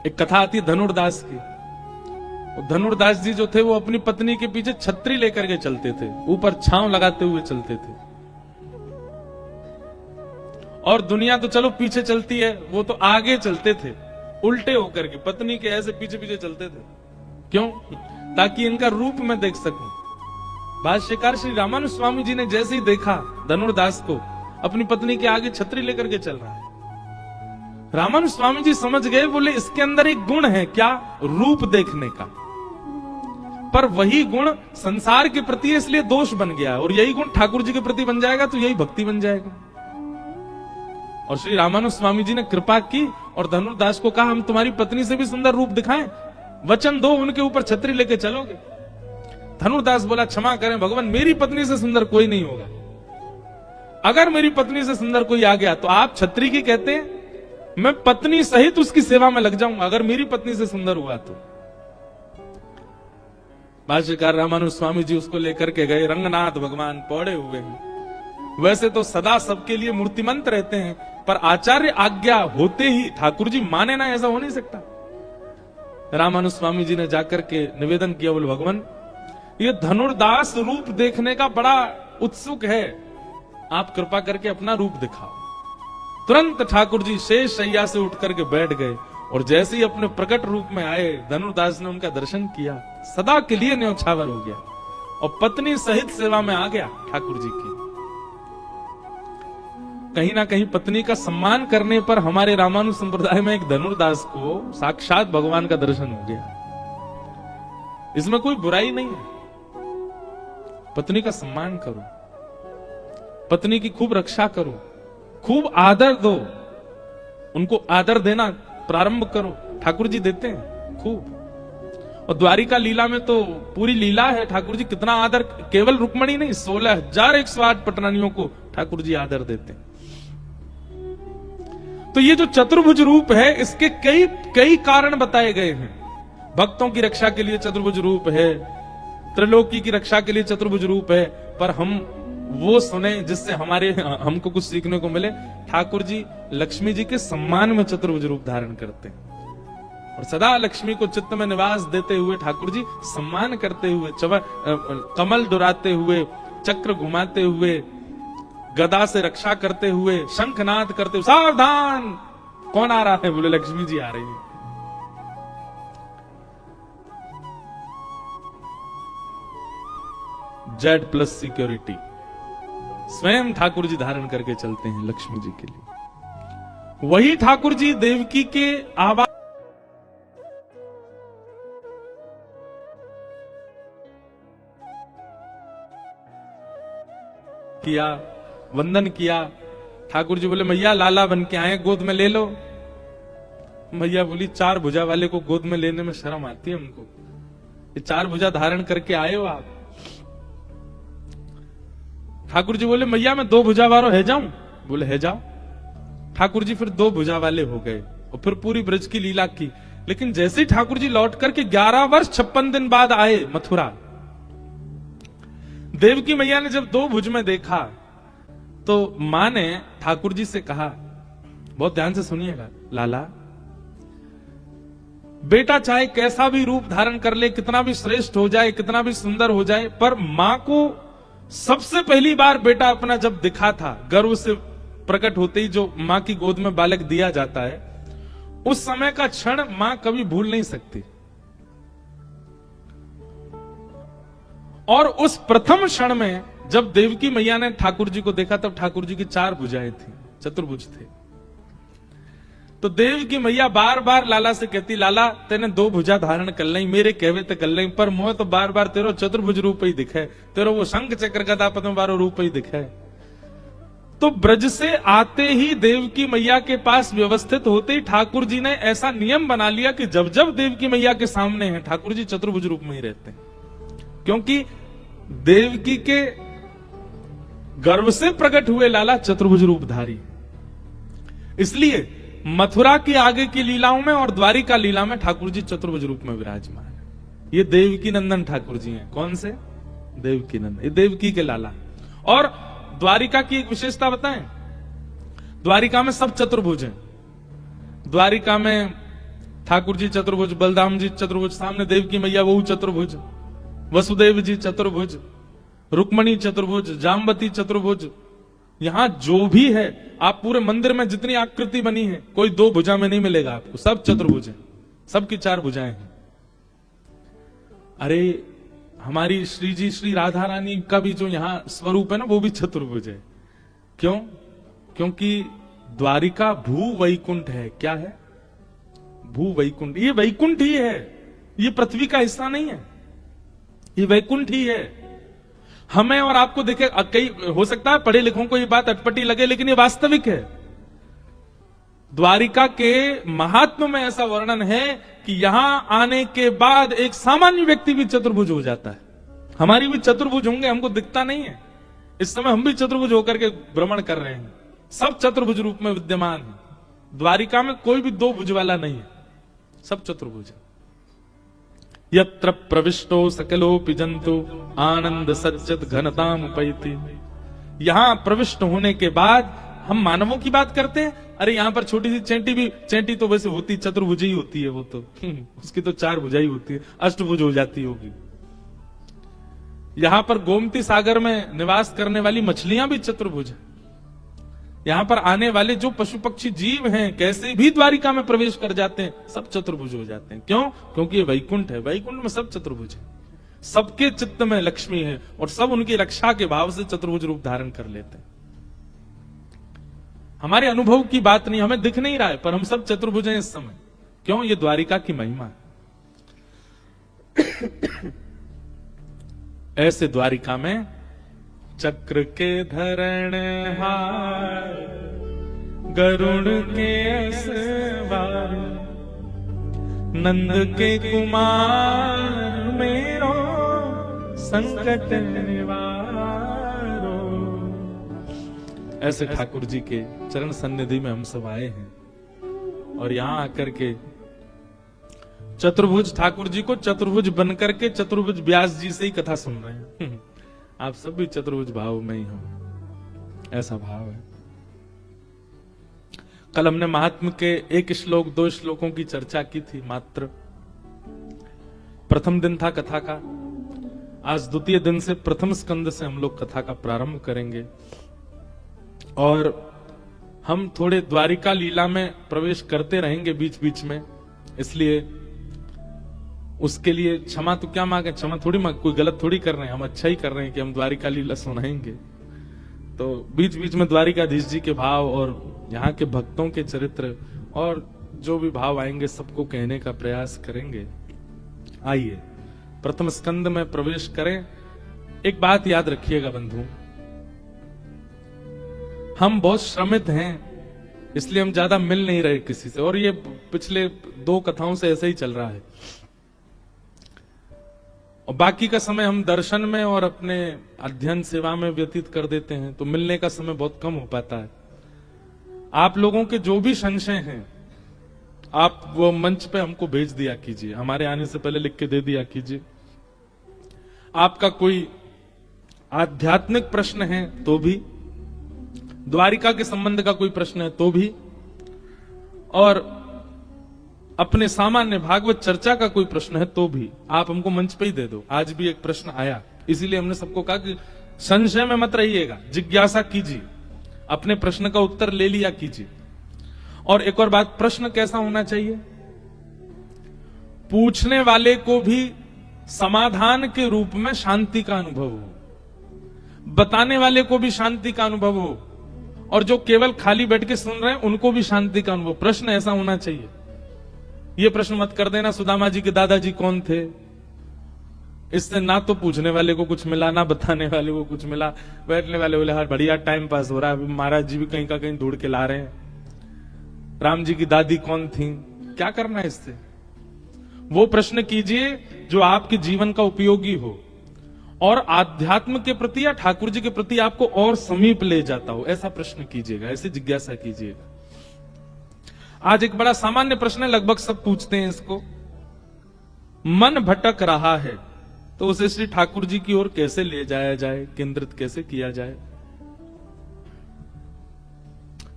एक कथा आती है धनुर्दास की। धनुर्दास जी जो थे वो अपनी पत्नी के पीछे छतरी लेकर के चलते थे, ऊपर छांव लगाते हुए चलते थे। और दुनिया तो चलो पीछे चलती है, वो तो आगे चलते थे उल्टे होकर के, पत्नी के ऐसे पीछे पीछे चलते थे। क्यों? ताकि इनका रूप मैं देख सकूं। भाष्यकार श्री रामानुज स्वामी जी ने जैसे ही देखा धनुर्दास को अपनी पत्नी के आगे छतरी लेकर के चल रहा है, रामानुज स्वामी जी समझ गए, बोले इसके अंदर एक गुण है, क्या? रूप देखने का। पर वही गुण संसार के प्रति इसलिए दोष बन गया, और यही गुण ठाकुर जी के प्रति बन जाएगा तो यही भक्ति बन जाएगा। और श्री रामानुज स्वामी जी ने कृपा की और धनुर्दास को कहा, हम तुम्हारी पत्नी से भी सुंदर रूप दिखाएं, वचन दो उनके ऊपर छतरी लेके चलोगे। धनुर्दास बोला, क्षमा करें भगवान, मेरी पत्नी से सुंदर कोई नहीं होगा। अगर मेरी पत्नी से सुंदर कोई आ गया तो आप छतरी की कहते हैं, मैं पत्नी सहित उसकी सेवा में लग जाऊंगा अगर मेरी पत्नी से सुंदर हुआ तो। भाष्यकार रामानुज स्वामी जी उसको लेकर के गए। रंगनाथ भगवान पौड़े हुए हैं, वैसे तो सदा सबके लिए मूर्तिमंत रहते हैं, पर आचार्य आज्ञा होते ही ठाकुर जी माने ना, ऐसा हो नहीं सकता। रामानुज स्वामी जी ने जाकर के निवेदन किया, बोले भगवान ये धनुर्दास रूप देखने का बड़ा उत्सुक है, आप कृपा करके अपना रूप दिखाओ। तुरंत ठाकुर जी शेष शैया से उठ करके बैठ गए, और जैसे ही अपने प्रकट रूप में आए धनुर्दास ने उनका दर्शन किया, सदा के लिए न्यौछावर हो गया और पत्नी सहित सेवा में आ गया ठाकुर जी की। कहीं ना कहीं पत्नी का सम्मान करने पर हमारे रामानुज संप्रदाय में एक धनुर्दास को साक्षात भगवान का दर्शन हो गया। इसमें कोई बुराई नहीं है, पत्नी का सम्मान करो, पत्नी की खूब रक्षा करो, खूब आदर दो, उनको आदर देना प्रारंभ करो, ठाकुर जी देते हैं खूब। और द्वारिका लीला में तो पूरी लीला है, ठाकुर जी कितना आदर, केवल रुक्मणी नहीं 16,108 पटरानियों को ठाकुर जी आदर देते हैं। तो ये जो चतुर्भुज रूप है, इसके कई कई कारण बताए गए हैं। भक्तों की रक्षा के लिए चतुर्भुज रूप है, त्रिलोकी की रक्षा के लिए चतुर्भुज रूप है, पर हम वो सुने जिससे हमको कुछ सीखने को मिले। ठाकुर जी लक्ष्मी जी के सम्मान में चतुर्भुज रूप धारण करते हैं, और सदा लक्ष्मी को चित्त में निवास देते हुए ठाकुर जी सम्मान करते हुए, कमल डुराते हुए, चक्र घुमाते हुए, गदा से रक्षा करते हुए, शंखनाद करते हुए, सावधान कौन आ रहा है? बोले लक्ष्मी जी आ रही है। Z+ सिक्योरिटी स्वयं ठाकुर जी धारण करके चलते हैं लक्ष्मी जी के लिए। वही ठाकुर जी देवकी के आवाज किया, वंदन किया। ठाकुर जी बोले, मैया लाला बन के आए, गोद में ले लो। मैया बोली, 4 भुजा वाले को गोद में लेने में शर्म आती है हमको, ये 4 भुजा धारण करके आए हो आप। ठाकुर जी बोले, मैया मैं 2 भुजा वालों है जाऊं? बोले है जाओ। ठाकुर जी फिर 2 भुजा वाले हो गए और फिर पूरी ब्रज की लीला की। लेकिन जैसे ही ठाकुर जी लौट करके 11 वर्ष 56 दिन बाद आए मथुरा, देवकी मैया ने जब 2 भुज में देखा तो मां ने ठाकुर जी से कहा, बहुत ध्यान से सुनिएगा, लाला बेटा चाहे कैसा भी रूप धारण कर ले, कितना भी श्रेष्ठ हो जाए, कितना भी सुंदर हो जाए, पर मां को सबसे पहली बार बेटा अपना जब दिखा था, गर्व से प्रकट होते ही जो मां की गोद में बालक दिया जाता है, उस समय का क्षण मां कभी भूल नहीं सकती। और उस प्रथम क्षण में जब देवकी मैया ने ठाकुर जी को देखा, तब ठाकुर जी की 4 भुजाएं थी, चतुर्भुज थे। तो देवकी मैया बार बार लाला से कहती, लाला तेने 2 भुजा धारण कर ली, मेरे कहवे ते कर ली, पर मोह तो बार बार तेरो चतुर्भुज रूप ही दिखे, तेरो वो शंख चक्र गदा पद्म वारो रूप ही दिखे। तो ब्रज से आते ही देवकी मैया के पास व्यवस्थित होते ही ठाकुर जी ने ऐसा नियम बना लिया कि जब जब देवकी मैया के सामने है ठाकुर जी चतुर्भुज रूप में ही रहते हैं, क्योंकि देवकी के गर्व से प्रकट हुए लाला चतुर्भुज रूपधारी। इसलिए मथुरा की आगे की लीलाओं में और द्वारिका लीला में ठाकुर जी चतुर्भुज रूप में विराजमान है। ये देवकी नंदन ठाकुर जी हैं। कौन से? देवकी नंदन, ये देवकी के लाला। और द्वारिका की एक विशेषता बताएं, द्वारिका में सब चतुर्भुज हैं। द्वारिका में ठाकुर जी चतुर्भुज, बलराम जी चतुर्भुज, सामने देव की मैया वो चतुर्भुज, वसुदेव जी चतुर्भुज, रुक्मणी चतुर्भुज, जाम्बती चतुर्भुज। यहां जो भी है, आप पूरे मंदिर में जितनी आकृति बनी है, कोई दो भुजा में नहीं मिलेगा आपको, सब चतुर्भुज है, सबकी चार भुजाएं हैं। अरे हमारी श्री जी श्री राधा रानी का भी जो यहां स्वरूप है ना, वो भी चतुर्भुज है। क्यों? क्योंकि द्वारिका भू वैकुंठ है। क्या है? भू वैकुंठ। ये वैकुंठ ही है, ये पृथ्वी का हिस्सा नहीं है, ये वैकुंठ ही है। हमें और आपको देखे, कई हो सकता है पढ़े लिखों को ये बात अटपटी लगे, लेकिन ये वास्तविक है। द्वारिका के महात्म्य में ऐसा वर्णन है कि यहां आने के बाद एक सामान्य व्यक्ति भी चतुर्भुज हो जाता है। हमारी भी चतुर्भुज होंगे, हमको दिखता नहीं है। इस समय हम भी चतुर्भुज होकर के भ्रमण कर रहे हैं, सब चतुर्भुज रूप में विद्यमान है। द्वारिका में कोई भी दो भुज वाला नहीं है, सब चतुर्भुज है। यत्र प्रविष्टो सकलोपि जंतु आनंद सच्चित घनताम उपैति। यहां प्रविष्ट होने के बाद हम मानवों की बात करते हैं। अरे यहां पर छोटी सी चैंटी भी, चैंटी तो वैसे होती चतुर्भुज ही होती है, वो तो उसकी तो चार भुजाई होती है, अष्टभुज हो जाती होगी। यहां पर गोमती सागर में निवास करने वाली मछलियां भी चतुर्भुज है। यहां पर आने वाले जो पशु पक्षी जीव हैं, कैसे भी द्वारिका में प्रवेश कर जाते हैं, सब चतुर्भुज हो जाते हैं। क्यों? क्योंकि ये वैकुंठ है, वैकुंठ में सब चतुर्भुज है, सबके चित्त में लक्ष्मी है और सब उनकी रक्षा के भाव से चतुर्भुज रूप धारण कर लेते हैं। हमारे अनुभव की बात नहीं, हमें दिख नहीं रहा है, पर हम सब चतुर्भुज हैं इस समय। क्यों? ये द्वारिका की महिमा है। ऐसे द्वारिका में चक्र के धरण हार, गरुड़ के सवार, नंद के कुमार मेरो संकट निवारो। ऐसे ठाकुर जी के चरण सन्निधि में हम सब आए हैं और यहां आकर के चतुर्भुज ठाकुर जी को चतुर्भुज बनकर के चतुर्भुज व्यास जी से ही कथा सुन रहे हैं। आप सब भी चतुर्भुज भाव में ही हो, ऐसा भाव है। कल हमने महात्म के एक श्लोक, दो श्लोकों की चर्चा की थी मात्र। प्रथम दिन था कथा का, आज द्वितीय दिन से प्रथम स्कंद से हम लोग कथा का प्रारंभ करेंगे और हम थोड़े द्वारिका लीला में प्रवेश करते रहेंगे बीच बीच में। इसलिए उसके लिए क्षमा तो क्या मांगे, क्षमा थोड़ी मांग, कोई गलत थोड़ी कर रहे हैं, हम अच्छा ही कर रहे हैं कि हम द्वारिका लीला सुनाएंगे। तो बीच बीच में द्वारिकाधीश जी के भाव और यहाँ के भक्तों के चरित्र और जो भी भाव आएंगे सबको कहने का प्रयास करेंगे। आइए प्रथम स्कंद में प्रवेश करें। एक बात याद रखिएगा बंधु, हम बहुत श्रमित हैं, इसलिए हम ज्यादा मिल नहीं रहे किसी से, और ये पिछले दो कथाओं से ऐसा ही चल रहा है। और बाकी का समय हम दर्शन में और अपने अध्ययन सेवा में व्यतीत कर देते हैं, तो मिलने का समय बहुत कम हो पाता है। आप लोगों के जो भी संशय हैं, आप वो मंच पे हमको भेज दिया कीजिए, हमारे आने से पहले लिख के दे दिया कीजिए। आपका कोई आध्यात्मिक प्रश्न है तो भी, द्वारिका के संबंध का कोई प्रश्न है तो भी, और अपने सामान्य भागवत चर्चा का कोई प्रश्न है तो भी आप हमको मंच पे ही दे दो। आज भी एक प्रश्न आया, इसीलिए हमने सबको कहा कि संशय में मत रहिएगा, जिज्ञासा कीजिए, अपने प्रश्न का उत्तर ले लिया कीजिए। और एक और बात, प्रश्न कैसा होना चाहिए? पूछने वाले को भी समाधान के रूप में शांति का अनुभव हो, बताने वाले को भी शांति का अनुभव हो, और जो केवल खाली बैठ के सुन रहे हैं उनको भी शांति का अनुभव। प्रश्न ऐसा होना चाहिए। ये प्रश्न मत कर देना सुदामा जी के दादाजी कौन थे, इससे ना तो पूछने वाले को कुछ मिला, ना बताने वाले को कुछ मिला। बैठने वाले बोले हाँ बढ़िया टाइम पास हो रहा है, महाराज जी भी कहीं का कहीं ढूंढ के ला रहे हैं। राम जी की दादी कौन थी, क्या करना है इससे? वो प्रश्न कीजिए जो आपके जीवन का उपयोगी हो और आध्यात्म के प्रति या ठाकुर जी के प्रति आपको और समीप ले जाता हो, ऐसा प्रश्न कीजिएगा, ऐसे जिज्ञासा कीजिएगा। आज एक बड़ा सामान्य प्रश्न है, लगभग सब पूछते हैं इसको। मन भटक रहा है तो उसे श्री ठाकुर जी की ओर कैसे ले जाया जाए, केंद्रित कैसे किया जाए?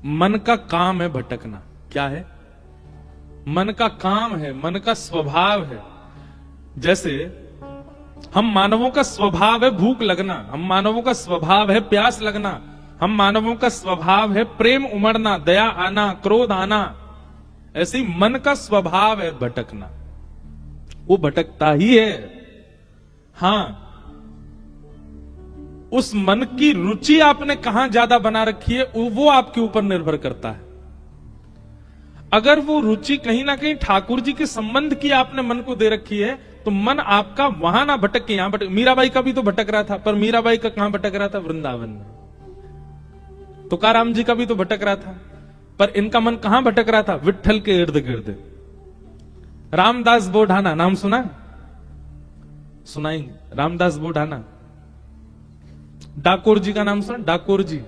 मन का काम है भटकना। क्या है? मन का काम है, मन का स्वभाव है। जैसे हम मानवों का स्वभाव है भूख लगना, हम मानवों का स्वभाव है प्यास लगना, हम मानवों का स्वभाव है प्रेम उमड़ना, दया आना, क्रोध आना। ऐसे ही मन का स्वभाव है भटकना, वो भटकता ही है। हां, उस मन की रुचि आपने कहां ज्यादा बना रखी है वो आपके ऊपर निर्भर करता है। अगर वो रुचि कहीं ना कहीं ठाकुर जी के संबंध की आपने मन को दे रखी है तो मन आपका वहां ना भटक के यहां भटक। मीराबाई का भी तो भटक रहा था, पर मीराबाई का कहां भटक रहा था? वृंदावन में। तुकाराम जी का भी तो भटक रहा था, पर इनका मन कहां भटक रहा था? विट्ठल के इर्द गिर्द। रामदास बोढ़ाना नाम सुना? सुनाएंगे। रामदास बोढ़ाना। डाकोर जी का नाम सुना? डाकोर जी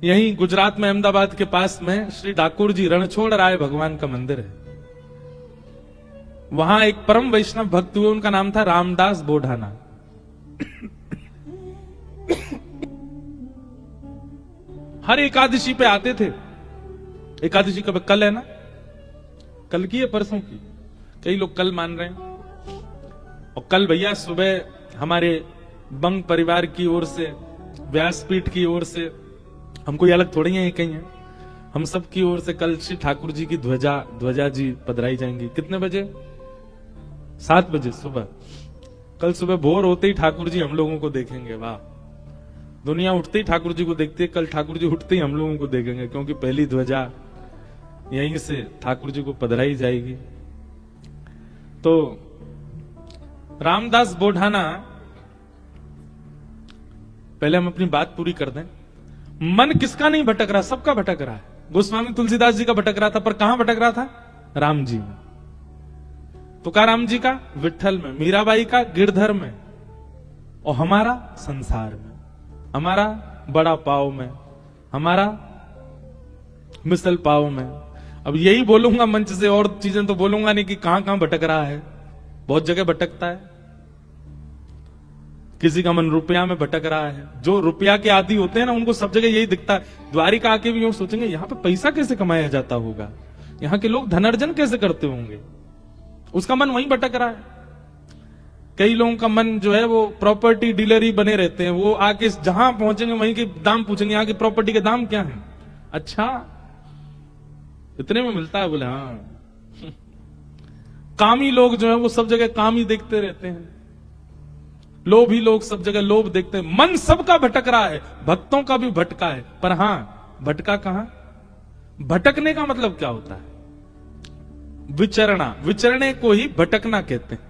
यहीं गुजरात में अहमदाबाद के पास में श्री डाकोर जी रणछोड़ राय भगवान का मंदिर है। वहां एक परम वैष्णव भक्त हुए, उनका नाम था रामदास बोढ़ाना। हर एकादशी पे आते थे। एकादशी कब? कल है ना? कल की है परसों की? कई लोग कल मान रहे हैं। और कल भैया सुबह हमारे बंग परिवार की ओर से, व्यासपीठ की ओर से, हम कोई अलग थोड़ी है, कहीं है, हम सब की ओर से कल श्री ठाकुर जी की ध्वजा जी पधराई जाएंगी। कितने बजे? 7 बजे सुबह। कल सुबह भोर होते ही ठाकुर जी हम लोगों को देखेंगे। वाह, दुनिया उठते ही ठाकुर जी को देखती है, कल ठाकुर जी उठते ही हम लोगों को देखेंगे, क्योंकि पहली ध्वजा यहीं से ठाकुर जी को पधराई जाएगी। तो रामदास बोढ़ाना, पहले हम अपनी बात पूरी कर दें। मन किसका नहीं भटक रहा? सबका भटक रहा है। गोस्वामी तुलसीदास जी का भटक रहा था, पर कहां भटक रहा था? राम जी में। तुकाराम जी का विट्ठल में, मीराबाई का गिरधर में, और हमारा संसार में, हमारा बड़ा पाव में, हमारा मिसल पाव में। अब यही बोलूंगा मंच से, और चीजें तो बोलूंगा नहीं कि कहां कहां भटक रहा है। बहुत जगह भटकता है। किसी का मन रुपया में भटक रहा है। जो रुपया के आदी होते हैं ना, उनको सब जगह यही दिखता है। द्वारिका आके भी यूं सोचेंगे यहां पे पैसा कैसे कमाया जाता होगा, यहां के लोग धनार्जन कैसे करते होंगे। उसका मन वहीं भटक रहा है। कई लोगों का मन जो है वो प्रॉपर्टी डीलर ही बने रहते हैं। वो आके जहां पहुंचेंगे वहीं के दाम पूछेंगे, यहाँ की प्रॉपर्टी के दाम क्या है? अच्छा, इतने में मिलता है? बोले हाँ। कामी लोग जो है वो सब जगह काम ही देखते रहते हैं। लोभी लोग सब जगह लोभ देखते हैं। मन सबका भटक रहा है, भक्तों का भी भटका है। पर हां, भटका कहां? भटकने का मतलब क्या होता है? विचरना। विचरने को ही भटकना कहते हैं।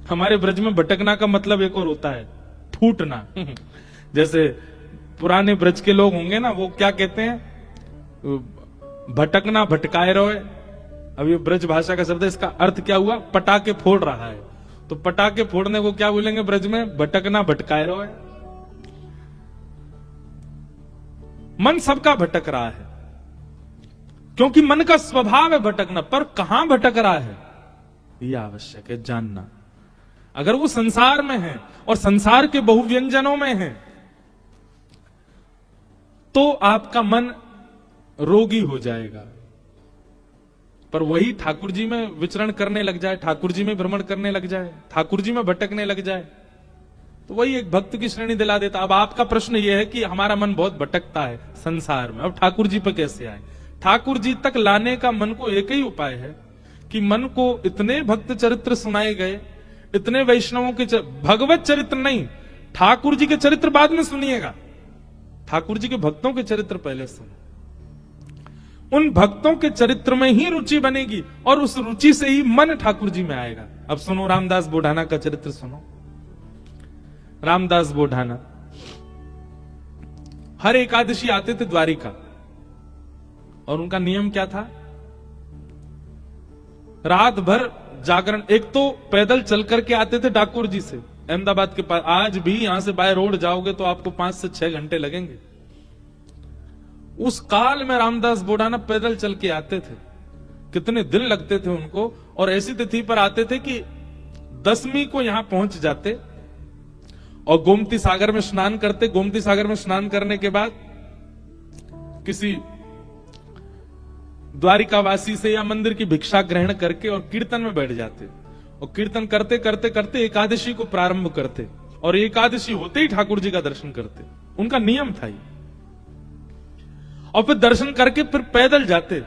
हमारे ब्रज में भटकना का मतलब एक और होता है, फूटना। जैसे पुराने ब्रज के लोग होंगे ना, वो क्या कहते हैं? भटकना भटकाए रोए। अब ये ब्रज भाषा का शब्द है, इसका अर्थ क्या हुआ? पटाखे फोड़ रहा है। तो पटाखे फोड़ने को क्या बोलेंगे ब्रज में? भटकना भटकाए रोए। मन सबका भटक रहा है, क्योंकि मन का स्वभाव है भटकना। पर कहां भटक रहा है यह आवश्यक है जानना। अगर वो संसार में है और संसार के बहुव्यंजनों में है, तो आपका मन रोगी हो जाएगा। पर वही ठाकुर जी में विचरण करने लग जाए, ठाकुर जी में भ्रमण करने लग जाए, ठाकुर जी में भटकने लग जाए, तो वही एक भक्त की श्रेणी दिला देता। अब आपका प्रश्न यह है कि हमारा मन बहुत भटकता है संसार में, अब ठाकुर जी पर कैसे आए? ठाकुर जी तक लाने का मन को एक ही उपाय है कि मन को इतने भक्त चरित्र सुनाए गए, इतने वैष्णवों के भगवत चरित्र नहीं, ठाकुर जी के चरित्र बाद में सुनिएगा, ठाकुर जी के भक्तों के चरित्र पहले सुनो। उन भक्तों के चरित्र में ही रुचि बनेगी और उस रुचि से ही मन ठाकुर जी में आएगा। अब सुनो रामदास बोढ़ाना का चरित्र सुनो। रामदास बोढ़ाना हर एकादशी आते थे द्वारिका, और उनका नियम क्या था? रात भर जागरण। एक तो पैदल चल करके आते थे डाकोर जी से, अहमदाबाद के पास। आज भी यहां से बाय रोड जाओगे तो आपको 5 से 6 घंटे लगेंगे। उस काल में रामदास बोढ़ाना पैदल चल के आते थे। कितने दिन लगते थे उनको, और ऐसी तिथि पर आते थे कि 10वीं को यहां पहुंच जाते और गोमती सागर में स्नान करते। गोमती सागर में स्नान करने के बाद किसी द्वारिकावासी से या मंदिर की भिक्षा ग्रहण करके और कीर्तन में बैठ जाते, और कीर्तन करते करते करते एकादशी को प्रारंभ करते, और एकादशी होते ही ठाकुर जी का दर्शन करते। उनका नियम था ये। और फिर दर्शन करके फिर पैदल जाते,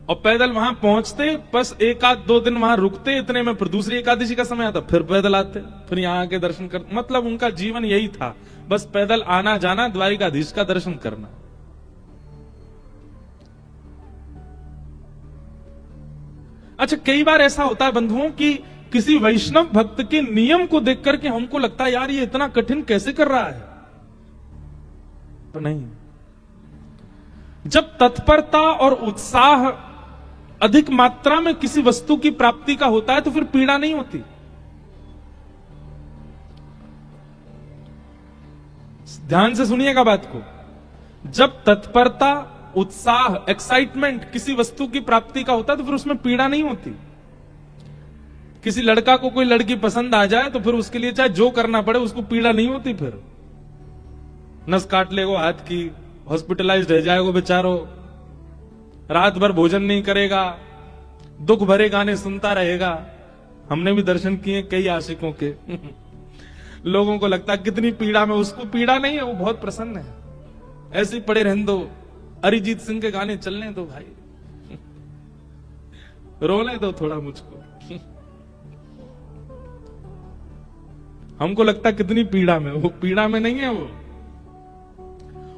और पैदल वहां पहुंचते, बस एक आध दो दिन वहां रुकते, इतने में फिर दूसरी एकादशी का समय आता, फिर पैदल आते, फिर यहां आके दर्शन करते। मतलब उनका जीवन यही था, बस पैदल आना जाना, द्वारिकाधीश का दर्शन करना। अच्छा, कई बार ऐसा होता है बंधुओं कि किसी वैष्णव भक्त के नियम को देख करके हमको लगता है यार ये इतना कठिन कैसे कर रहा है, तो नहीं। जब तत्परता और उत्साह अधिक मात्रा में किसी वस्तु की प्राप्ति का होता है तो फिर पीड़ा नहीं होती। ध्यान से सुनिएगा बात को। जब तत्परता, उत्साह, एक्साइटमेंट किसी वस्तु की प्राप्ति का होता है तो फिर उसमें पीड़ा नहीं होती। किसी लड़का को कोई लड़की पसंद आ जाए तो फिर उसके लिए चाहे जो करना पड़े उसको पीड़ा नहीं होती। फिर नस काट लेगो हाथ की, हॉस्पिटलाइज्ड रह जाएगो बेचारो, रात भर भोजन नहीं करेगा, दुख भरे गाने सुनता रहेगा। हमने भी दर्शन किए कई आशिकों के लोगों को लगता है कितनी पीड़ा में, उसको पीड़ा नहीं है, वो बहुत प्रसन्न है। ऐसे ही पड़े रहने दो, अरिजीत सिंह के गाने चलने दो भाई, रोने दो थोड़ा मुझको हमको लगता है कितनी पीड़ा में, वो पीड़ा में नहीं है।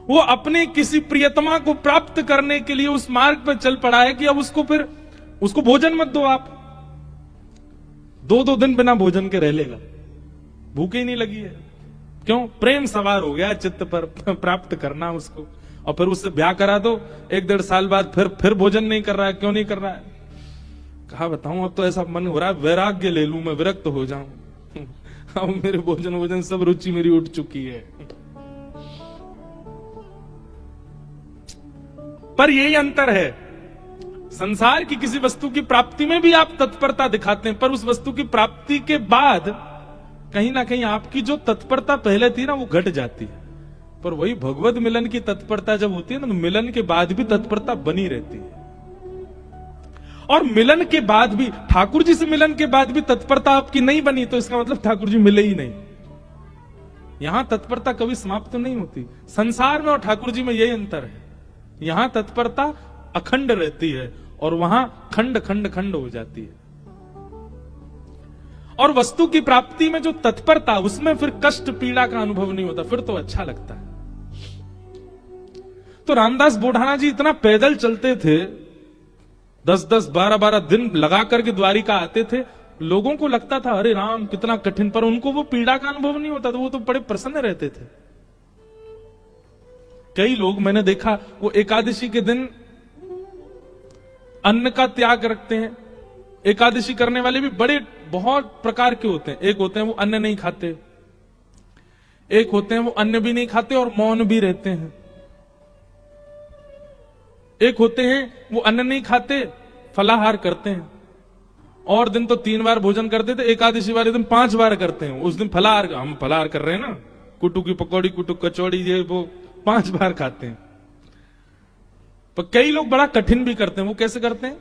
वो अपने किसी प्रियतमा को प्राप्त करने के लिए उस मार्ग पर चल पड़ा है कि अब उसको भोजन मत दो आप, दो दिन बिना भोजन के रह लेगा, भूखे ही नहीं लगी है। क्यों? प्रेम सवार हो गया चित्त पर, प्राप्त करना उसको, और फिर उससे ब्याह करा दो, 1-1.5 साल बाद फिर भोजन नहीं कर रहा है। क्यों नहीं कर रहा है? कहा बताऊं, अब तो ऐसा मन हो रहा है वैराग्य ले लूं, मैं विरक्त हो जाऊं अब मेरे भोजन सब रुचि मेरी उठ चुकी है। पर यही अंतर है, संसार की किसी वस्तु की प्राप्ति में भी आप तत्परता दिखाते हैं, पर उस वस्तु की प्राप्ति के बाद कहीं ना कहीं आपकी जो तत्परता पहले थी ना वो घट जाती है। पर वही भगवत मिलन की तत्परता जब होती है ना, तो मिलन के बाद भी तत्परता बनी रहती है। और मिलन के बाद भी, ठाकुर जी से मिलन के बाद भी तत्परता आपकी नहीं बनी तो इसका मतलब ठाकुर जी मिले ही नहीं। यहां तत्परता कभी समाप्त नहीं होती। संसार में और ठाकुर जी में यही अंतर है, यहां तत्परता अखंड रहती है और वहां खंड खंड खंड हो जाती है। और वस्तु की प्राप्ति में जो तत्परता, उसमें फिर कष्ट पीड़ा का अनुभव नहीं होता, फिर तो अच्छा लगता है। तो रामदास बोढ़ाना जी इतना पैदल चलते थे, 10-10, 12-12 दिन लगा करके द्वारिका आते थे। लोगों को लगता था अरे राम कितना कठिन, पर उनको वो पीड़ा का अनुभव नहीं होता था, वो तो बड़े प्रसन्न रहते थे। कई लोग मैंने देखा वो एकादशी के दिन अन्न का त्याग रखते हैं। एकादशी करने वाले भी बड़े बहुत प्रकार के होते हैं। एक होते हैं वो अन्न नहीं खाते, एक होते हैं वो अन्न भी नहीं खाते और मौन भी रहते हैं, एक होते हैं वो अन्न नहीं खाते फलाहार करते हैं। और दिन तो 3 बार भोजन करते थे, एकादशी वाले दिन 5 बार करते हैं। उस दिन फलाहार, हम फलाहार कर रहे हैं ना, कुटू की पकौड़ी, कुटू कचौड़ी, ये वो 5 बार खाते हैं। पर कई लोग बड़ा कठिन भी करते हैं। वो कैसे करते हैं?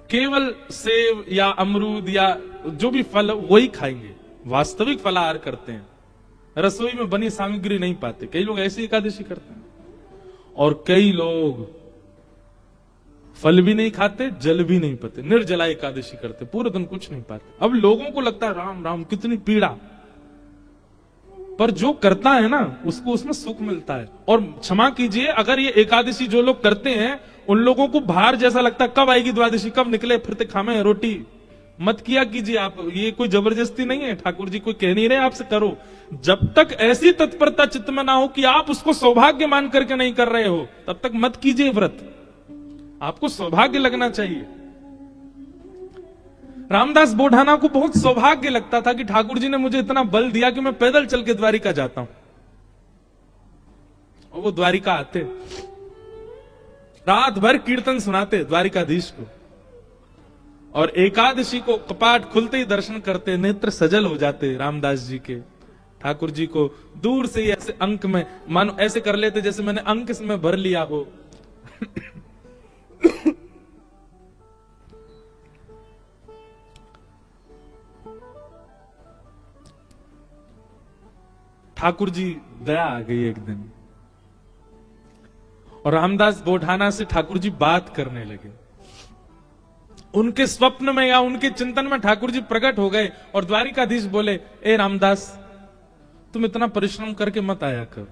केवल सेब या अमरूद या जो भी फल वही खाएंगे, वास्तविक फलाहार करते हैं, रसोई में बनी सामग्री नहीं पाते। कई लोग ऐसी एकादशी करते हैं। और कई लोग फल भी नहीं खाते, जल भी नहीं पीते, निर्जला एकादशी करते, पूरे दिन कुछ नहीं पाते। अब लोगों को लगता है राम राम कितनी पीड़ा, पर जो करता है ना उसको उसमें सुख मिलता है। और क्षमा कीजिए, अगर ये एकादशी जो लोग करते हैं उन लोगों को भार जैसा लगता है, कब आएगी द्वादशी, कब निकले फिरते खामे रोटी, मत किया कीजिए आप। ये कोई जबरदस्ती नहीं है, ठाकुर जी कोई कह नहीं रहे आपसे करो। जब तक ऐसी तत्परता चित्त में ना हो कि आप उसको सौभाग्य मान करके नहीं कर रहे हो, तब तक मत कीजिए व्रत। आपको सौभाग्य लगना चाहिए। रामदास बोढ़ाना को बहुत सौभाग्य लगता था कि ठाकुर जी ने मुझे इतना बल दिया कि मैं पैदल चल के द्वारिका जाता हूं। और वो द्वारिका आते, रात भर कीर्तन सुनाते द्वारिकाधीश को, और एकादशी को कपाट खुलते ही दर्शन करते, नेत्र सजल हो जाते रामदास जी के। ठाकुर जी को दूर से ही ऐसे अंक में, मानो ऐसे कर लेते जैसे मैंने अंक में भर लिया हो ठाकुर जी दया आ गई एक दिन, और रामदास बोढ़ाना से ठाकुर जी बात करने लगे। उनके स्वप्न में या उनके चिंतन में ठाकुर जी प्रकट हो गए और द्वारिकाधीश बोले, ए रामदास, तुम इतना परिश्रम करके मत आया कर।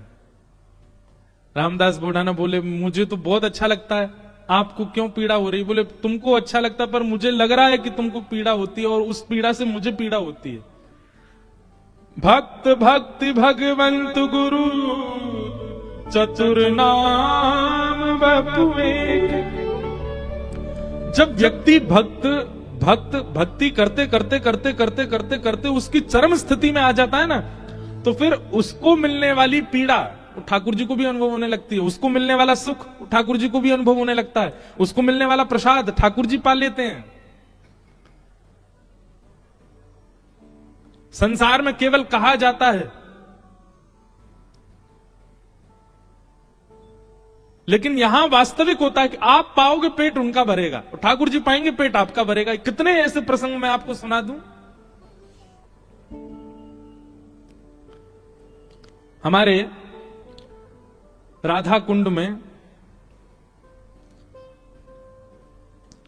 रामदास बोढ़ाना बोले, मुझे तो बहुत अच्छा लगता है, आपको क्यों पीड़ा हो रही? बोले, तुमको अच्छा लगता है, पर मुझे लग रहा है कि तुमको पीड़ा होती है, और उस पीड़ा से मुझे पीड़ा होती है। भक्त भक्ति भगवंत गुरु चतुर नाम बपु एक। जब व्यक्ति भक्ति करते करते करते करते करते करते उसकी चरम स्थिति में आ जाता है ना, तो फिर उसको मिलने वाली पीड़ा ठाकुर जी को भी अनुभव होने लगती है, उसको मिलने वाला सुख ठाकुर जी को भी अनुभव होने लगता है, उसको मिलने वाला प्रसाद ठाकुर जी पा लेते हैं। संसार में केवल कहा जाता है, लेकिन यहां वास्तविक होता है कि आप पाओगे पेट उनका भरेगा, और ठाकुर जी पाएंगे पेट आपका भरेगा। कितने ऐसे प्रसंग मैं आपको सुना दूं। हमारे राधा कुंड में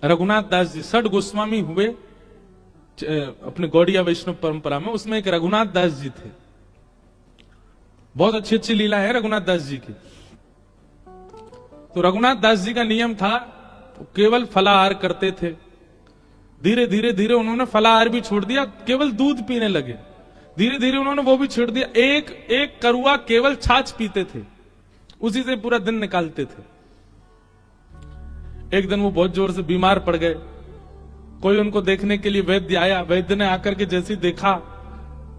रघुनाथ दास जी षड गोस्वामी हुए अपने गौड़िया वैष्णव परंपरा में, उसमें एक रघुनाथ दास जी थे। बहुत अच्छी अच्छी लीला है रघुनाथ दास जी की। तो रघुनाथ दास जी का नियम था, तो केवल फलाहार करते थे। धीरे धीरे धीरे उन्होंने फलाहार भी छोड़ दिया, केवल दूध पीने लगे। धीरे धीरे उन्होंने वो भी छोड़ दिया, एक करुआ केवल छाछ पीते थे, उसी से पूरा दिन निकालते थे। एक दिन वो बहुत जोर से बीमार पड़ गए। कोई उनको देखने के लिए वैद्य आया। वैद्य ने आकर के जैसे ही देखा,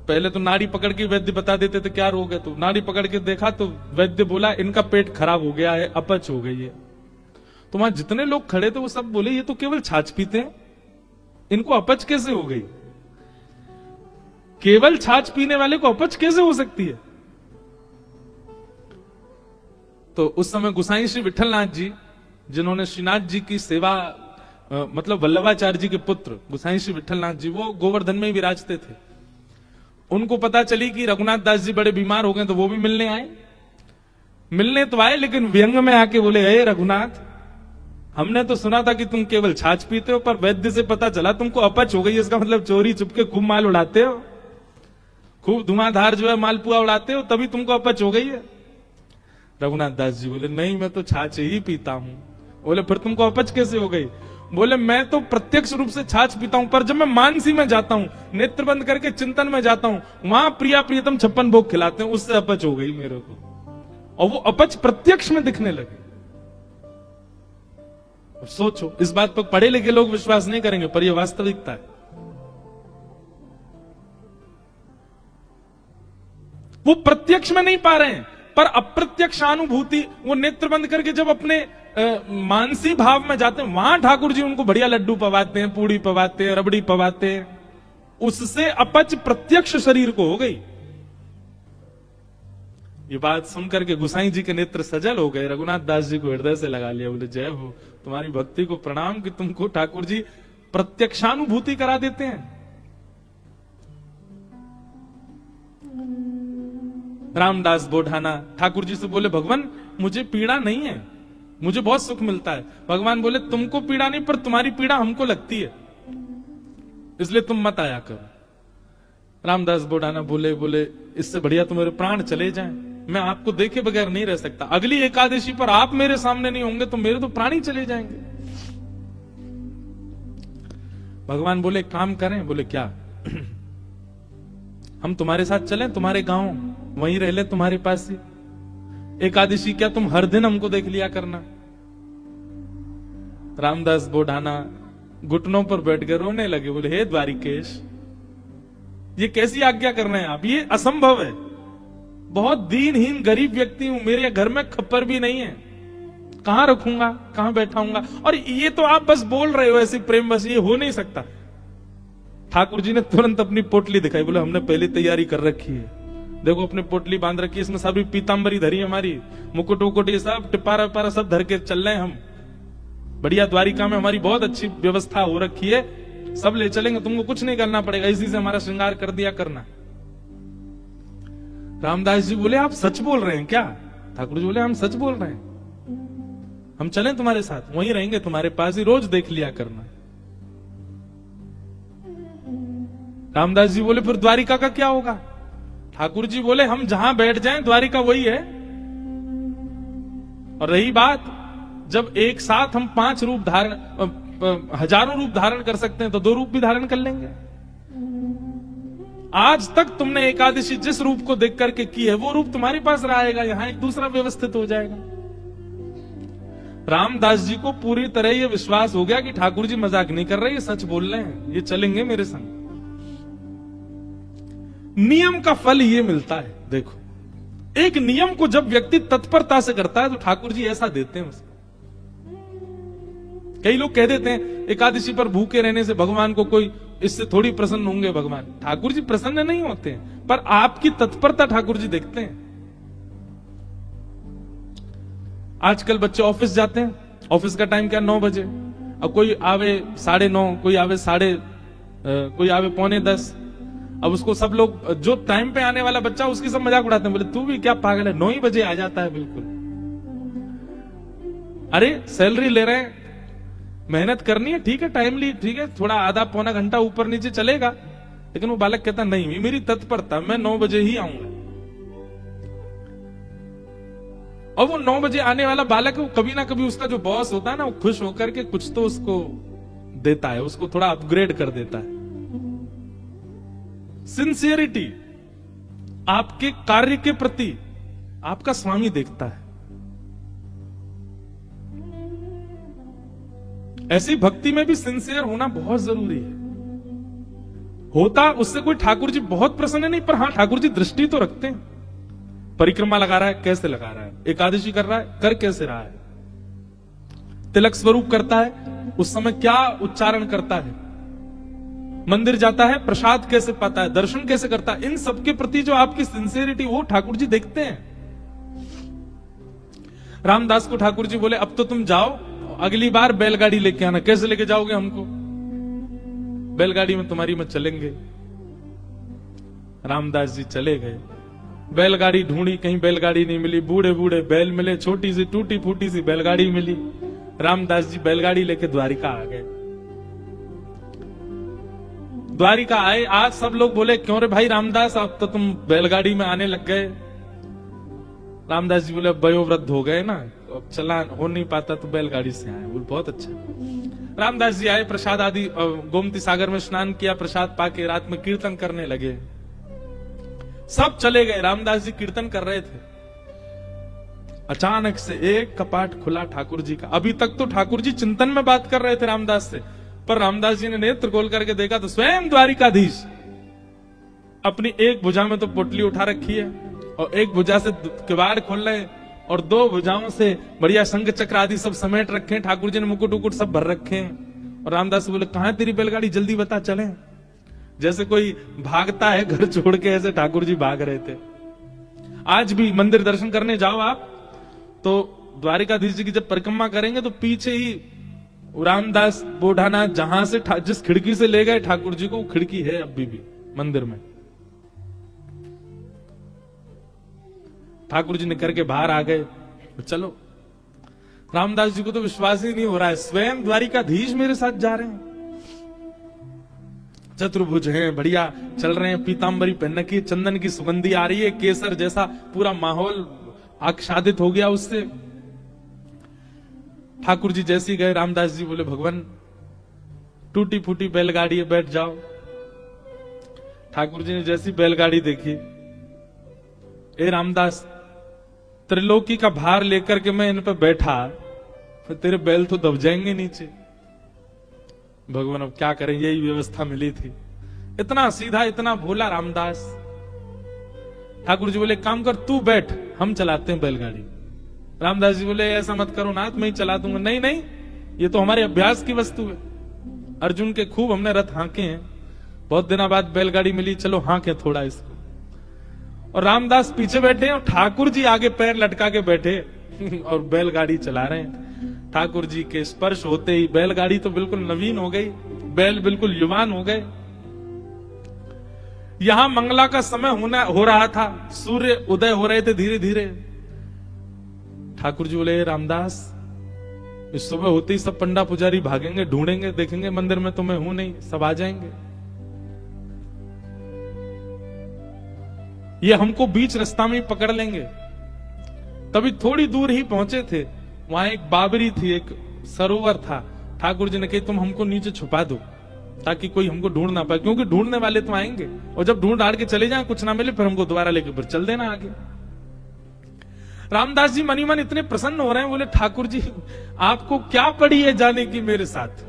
पहले तो नाड़ी पकड़ के वैद्य बता देते थे क्या रोग है, तो नाड़ी पकड़ के देखा तो वैद्य बोला, इनका पेट खराब हो गया है, अपच हो गई है। तो वहां जितने लोग खड़े थे वो सब बोले, ये तो केवल छाछ पीते हैं, इनको अपच कैसे हो गई? केवल छाछ पीने वाले को अपच कैसे हो सकती है? तो उस समय गोसाई श्री विठलनाथ जी, जिन्होंने श्रीनाथ जी की सेवा, मतलब वल्लभाचार्य जी के पुत्र गोसाई श्री विठलनाथ जी, वो गोवर्धन में ही विराजते थे। उनको पता चली कि रघुनाथ दास जी बड़े बीमार हो गए, तो वो भी मिलने आए। मिलने तो आए, लेकिन व्यंग में आके बोले, हे रघुनाथ, हमने तो सुना था कि तुम केवल छाछ पीते हो, पर वैद्य से पता चला तुमको अपच हो गई। इसका मतलब चोरी चुपके खूब माल उड़ाते हो, खूब धुआंधार जो है मालपुआ उड़ाते हो, तभी तुमको अपच हो गई है। रघुनाथ दास जी बोले, नहीं, मैं तो छाछ ही पीता हूं। बोले, फिर तुमको अपच कैसे हो गई? बोले, मैं तो प्रत्यक्ष रूप से छाछ पीता हूं, पर जब मैं मानसी में जाता हूं, नेत्र बंद करके चिंतन में जाता हूं, वहां प्रिया प्रियतम 56 भोग खिलाते हैं, उससे अपच हो गई मेरे को। और वो अपच प्रत्यक्ष में दिखने लगे। सोचो, इस बात पर पढ़े लिखे लोग विश्वास नहीं करेंगे, पर यह वास्तविकता है। वो प्रत्यक्ष में नहीं पा रहे हैं, पर अप्रत्यक्ष अनुभूति, वो नेत्र बंद करके जब अपने मानसी भाव में जाते हैं, वहां ठाकुर जी उनको बढ़िया लड्डू पवाते हैं, पूड़ी पवाते हैं, रबड़ी पवाते हैं। उससे अपच प्रत्यक्ष शरीर को हो गई। ये बात सुनकर के गोसाई जी के नेत्र सजल हो गए। रघुनाथ दास जी को हृदय से लगा लिया। बोले, जय हो, तुम्हारी भक्ति को प्रणाम कि तुमको ठाकुर जी प्रत्यक्षानुभूति करा देते हैं। रामदास बोढ़ाना ठाकुर जी से बोले, भगवान, मुझे पीड़ा नहीं है, मुझे बहुत सुख मिलता है। भगवान बोले, तुमको पीड़ा नहीं, पर तुम्हारी पीड़ा हमको लगती है, इसलिए तुम मत आया करो। रामदास बोढ़ाना बोले, इससे बढ़िया तो मेरे प्राण चले जाएं, मैं आपको देखे बगैर नहीं रह सकता। अगली एकादशी पर आप मेरे सामने नहीं होंगे तो मेरे तो प्राण ही चले जाएंगे। भगवान बोले, काम करें? बोले, क्या? हम तुम्हारे साथ चलें, तुम्हारे गांव, वहीं रह ले, तुम्हारे पास ही। एकादशी क्या तुम हर दिन हमको देख लिया करना। रामदास बोढ़ाना घुटनों पर बैठ कर रोने लगे। बोले, हे द्वारिकेश, ये कैसी आज्ञा कर रहे हैं आप? ये असंभव है। बहुत दीनहीन गरीब व्यक्ति हूं, मेरे घर में खप्पर भी नहीं है, कहां रखूंगा, कहां बैठाऊंगा? और ये तो आप बस बोल रहे हो ऐसी प्रेम बस, ये हो नहीं सकता। ठाकुर जी ने तुरंत अपनी पोटली दिखाई। बोले, हमने पहली तैयारी कर रखी है, देखो अपनी पोटली बांध रखी है, इसमें सभी पीतांबरी धरी हमारी, मुकुट वुकुट ये सब टिपारा पारा सब धर के चल रहे हैं हम। बढ़िया द्वारिका में हमारी बहुत अच्छी व्यवस्था हो रखी है, सब ले चलेंगे, तुमको कुछ नहीं करना पड़ेगा, इसी से हमारा श्रृंगार कर दिया करना। रामदास जी बोले आप सच बोल रहे हैं क्या? ठाकुर जी बोले हम सच बोल रहे हैं, हम चलें तुम्हारे साथ, वहीं रहेंगे तुम्हारे पास ही, रोज देख लिया करना। रामदास जी बोले फिर द्वारिका का क्या होगा? ठाकुर जी बोले हम जहां बैठ जाएं द्वारिका वही है। और रही बात, जब एक साथ हम 5 रूप धारण, हजारों रूप धारण कर सकते हैं तो 2 रूप भी धारण कर लेंगे। आज तक तुमने एकादशी जिस रूप को देख करके की है वो रूप तुम्हारे पास रहेगा, यहां एक दूसरा व्यवस्थित हो जाएगा। रामदास जी को पूरी तरह यह विश्वास हो गया कि ठाकुर जी मजाक नहीं कर रहे, ये सच बोल रहे हैं, ये चलेंगे मेरे संग। नियम का फल ये मिलता है। देखो, एक नियम को जब व्यक्ति तत्परता से करता है तो ठाकुर जी ऐसा देते हैं उसको। कई लोग कह देते हैं एकादशी पर भूखे रहने से भगवान को कोई, इससे थोड़ी प्रसन्न होंगे भगवान। ठाकुर जी प्रसन्न नहीं होते हैं, पर आपकी तत्परता ठाकुर जी देखते हैं। आजकल बच्चे ऑफिस जाते हैं, ऑफिस का टाइम क्या 9 बजे, अब कोई आवे 9:30, कोई आवे कोई आवे 9:45। अब उसको सब लोग, जो टाइम पे आने वाला बच्चा उसकी सब मजाक उड़ाते हैं, बोले तू भी क्या पागल है, 9 ही बजे आ जाता है बिल्कुल। अरे सैलरी ले रहे हैं, मेहनत करनी है, ठीक है, टाइमली, ठीक है, थोड़ा आधा पौना घंटा ऊपर नीचे चलेगा, लेकिन वो बालक कहता नहीं, मेरी तत्परता, मैं 9 बजे ही आऊंगा। और वो 9 बजे आने वाला बालक है, वो कभी ना कभी उसका जो बॉस होता है ना, वो खुश होकर के कुछ तो उसको देता है, उसको थोड़ा अपग्रेड कर देता है। सिंसियरिटी आपके कार्य के प्रति आपका स्वामी देखता है। ऐसी भक्ति में भी सिंसियर होना बहुत जरूरी है। होता उससे कोई ठाकुर जी बहुत प्रसन्न नहीं, पर हां ठाकुर जी दृष्टि तो रखते हैं। परिक्रमा लगा रहा है, कैसे लगा रहा है, एकादशी कर रहा है, कर कैसे रहा है, तिलक स्वरूप करता है, उस समय क्या उच्चारण करता है, मंदिर जाता है, प्रसाद कैसे पाता है, दर्शन कैसे करता है, इन सबके प्रति जो आपकी सिंसियरिटी, वो ठाकुर जी देखते हैं। रामदास को ठाकुर जी बोले अब तो तुम जाओ, अगली बार बैलगाड़ी लेके आना। कैसे लेके जाओगे हमको? बैलगाड़ी में तुम्हारी में चलेंगे। रामदास जी चले गए, बैलगाड़ी ढूंढी, कहीं बैलगाड़ी नहीं मिली, बूढ़े बूढ़े बैल मिले, छोटी सी टूटी फूटी सी बैलगाड़ी मिली। रामदास जी बैलगाड़ी लेके द्वारिका आ गए। द्वारिका आए, आज सब लोग बोले क्यों रे भाई रामदास, अब तो तुम बैलगाड़ी में आने लग गए। रामदास जी बोले वयोवृद्ध हो गए ना, अब चला हो नहीं पाता तो बैलगाड़ी से आए। बोले बहुत अच्छा। रामदास जी आए, प्रसाद आदि, गोमती सागर में स्नान किया, प्रसाद पाके रात में कीर्तन करने लगे। सब चले गए, रामदास जी कीर्तन कर रहे थे। अचानक से एक कपाट खुला ठाकुर जी का। अभी तक तो ठाकुर जी चिंतन में बात कर रहे थे रामदास से, पर रामदास जी ने नेत्र खोल करके देखा तो स्वयं द्वारिकाधीश अपनी एक भुजा में तो पोटली उठा रखी है और एक भुजा से किवाड़ खोल रहे हैं और 2 भुजाओं से बढ़िया शंख चक्र आदि सब समेट रखे हैं। ठाकुर जी ने मुकुट उकुट सब भर रखे हैं। और रामदास जी बोले कहां तेरी बैलगाड़ी, जल्दी बता चलें। जैसे कोई भागता है घर छोड़ के, ऐसे ठाकुर जी भाग रहे थे। आज भी मंदिर दर्शन करने जाओ आप तो द्वारिकाधीश जी की जब परिक्रमा करेंगे तो पीछे ही रामदास बोढ़ाना जहां से जिस खिड़की से ले गए ठाकुर जी को, वो खिड़की है अभी भी मंदिर में। ठाकुर जी निकल के बाहर आ गए। चलो, रामदास जी को तो विश्वास ही नहीं हो रहा है, स्वयं द्वारिकाधीश मेरे साथ जा रहे हैं। चतुर्भुज हैं, बढ़िया चल रहे हैं, पीतांबरी पहन की, चंदन की सुगंधी आ रही है, केसर जैसा पूरा माहौल आच्छादित हो गया उससे। ठाकुर जी जैसे गए, रामदास जी बोले भगवान टूटी फूटी बैलगाड़ी है, बैठ जाओ। ठाकुर जी ने जैसी बैलगाड़ी देखी, ए रामदास, त्रिलोकी का भार लेकर के मैं इन पे बैठा, तो तेरे बैल तो दब जाएंगे नीचे। भगवान अब क्या करें, यही व्यवस्था मिली थी। इतना सीधा, इतना भोला रामदास। ठाकुर जी बोले काम कर, तू बैठ, हम चलाते हैं बैलगाड़ी। रामदास जी बोले ऐसा मत करो नाथ, मैं ही चला दूंगा। नहीं नहीं, ये तो हमारे अभ्यास की वस्तु है। अर्जुन के खूब हमने रथ हांके हैं, बहुत दिनों बाद बैलगाड़ी मिली, चलो हांके थोड़ा इसको। और रामदास पीछे बैठे और ठाकुर जी आगे पैर लटका के बैठे और बैलगाड़ी चला रहे हैं। ठाकुर जी के स्पर्श होते ही बैलगाड़ी तो बिल्कुल नवीन हो गई, बैल बिल्कुल युवान हो गए। यहां मंगला का समय हो रहा था, सूर्य उदय हो रहे थे धीरे धीरे। ठाकुर जी बोले, रामदास, इस सुबह होते ही सब पंडा पुजारी भागेंगे, ढूंढेंगे, देखेंगे मंदिर में तो मैं हूं नहीं, सब आ जाएंगे। ये हमको बीच रास्ता में पकड़ लेंगे। तभी थोड़ी दूर ही पहुंचे थे, वहां एक बाबरी थी, एक सरोवर था। ठाकुर जी ने कही, तुम हमको नीचे छुपा दो ताकि कोई हमको ढूंढ ना पाए, क्योंकि ढूंढने वाले तो आएंगे, और जब ढूंढ आड़ के चले जाएं, कुछ ना मिले, फिर हमको दोबारा लेके फिर चल देना आगे। रामदास जी मनी मन इतने प्रसन्न हो रहे हैं, बोले, ठाकुर जी आपको क्या पड़ी है जाने की मेरे साथ?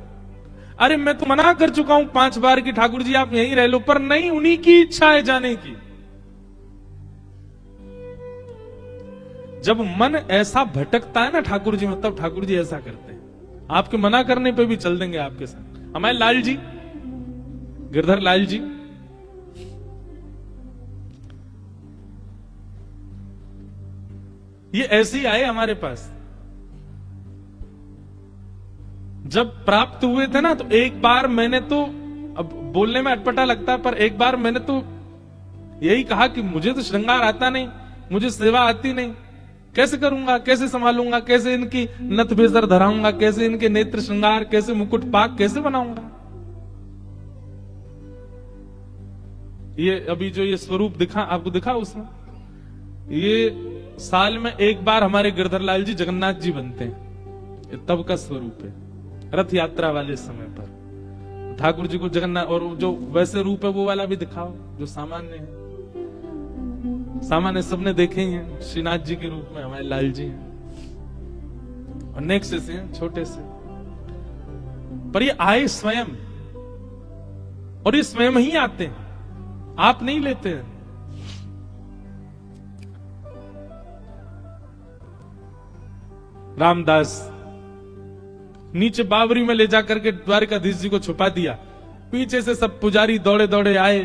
अरे मैं तो मना कर चुका हूं 5 बार कि ठाकुर जी आप यहीं रह लो, पर नहीं, उन्हीं की इच्छा है जाने की। जब मन ऐसा भटकता है ना ठाकुर जी में, तब ठाकुर जी ऐसा करते हैं, आपके मना करने पे भी चल देंगे आपके साथ। हमारे लाल जी, गिरधर लाल जी, ये ऐसे ही आए हमारे पास। जब प्राप्त हुए थे ना, तो एक बार मैंने तो, अब बोलने में अटपटा लगता है, पर एक बार मैंने तो यही कहा कि मुझे तो श्रृंगार आता नहीं, मुझे सेवा आती नहीं, कैसे करूंगा, कैसे संभालूंगा, कैसे इनकी नथ बेसर धराऊंगा, कैसे इनके नेत्र श्रृंगार, कैसे मुकुट पाक कैसे बनाऊंगा। ये अभी जो ये स्वरूप दिखा आपको, दिखा उसमें, ये साल में एक बार हमारे गिरधर लाल जी जगन्नाथ जी बनते हैं, ये तब का स्वरूप है, रथ यात्रा वाले समय पर ठाकुर जी को जगन्नाथ, और जो वैसे रूप है वो वाला भी दिखाओ जो सामान्य है। सामान्य सबने देखे ही हैं, श्रीनाथ जी के रूप में हमारे लाल जी हैं, और नेक्स्ट से हैं, छोटे से, पर ये आए स्वयं, और ये स्वयं ही आते हैं, आप नहीं लेते हैं। रामदास नीचे बावरी में ले जाकर के द्वारकाधीश जी को छुपा दिया। पीछे से सब पुजारी दौड़े दौड़े आए,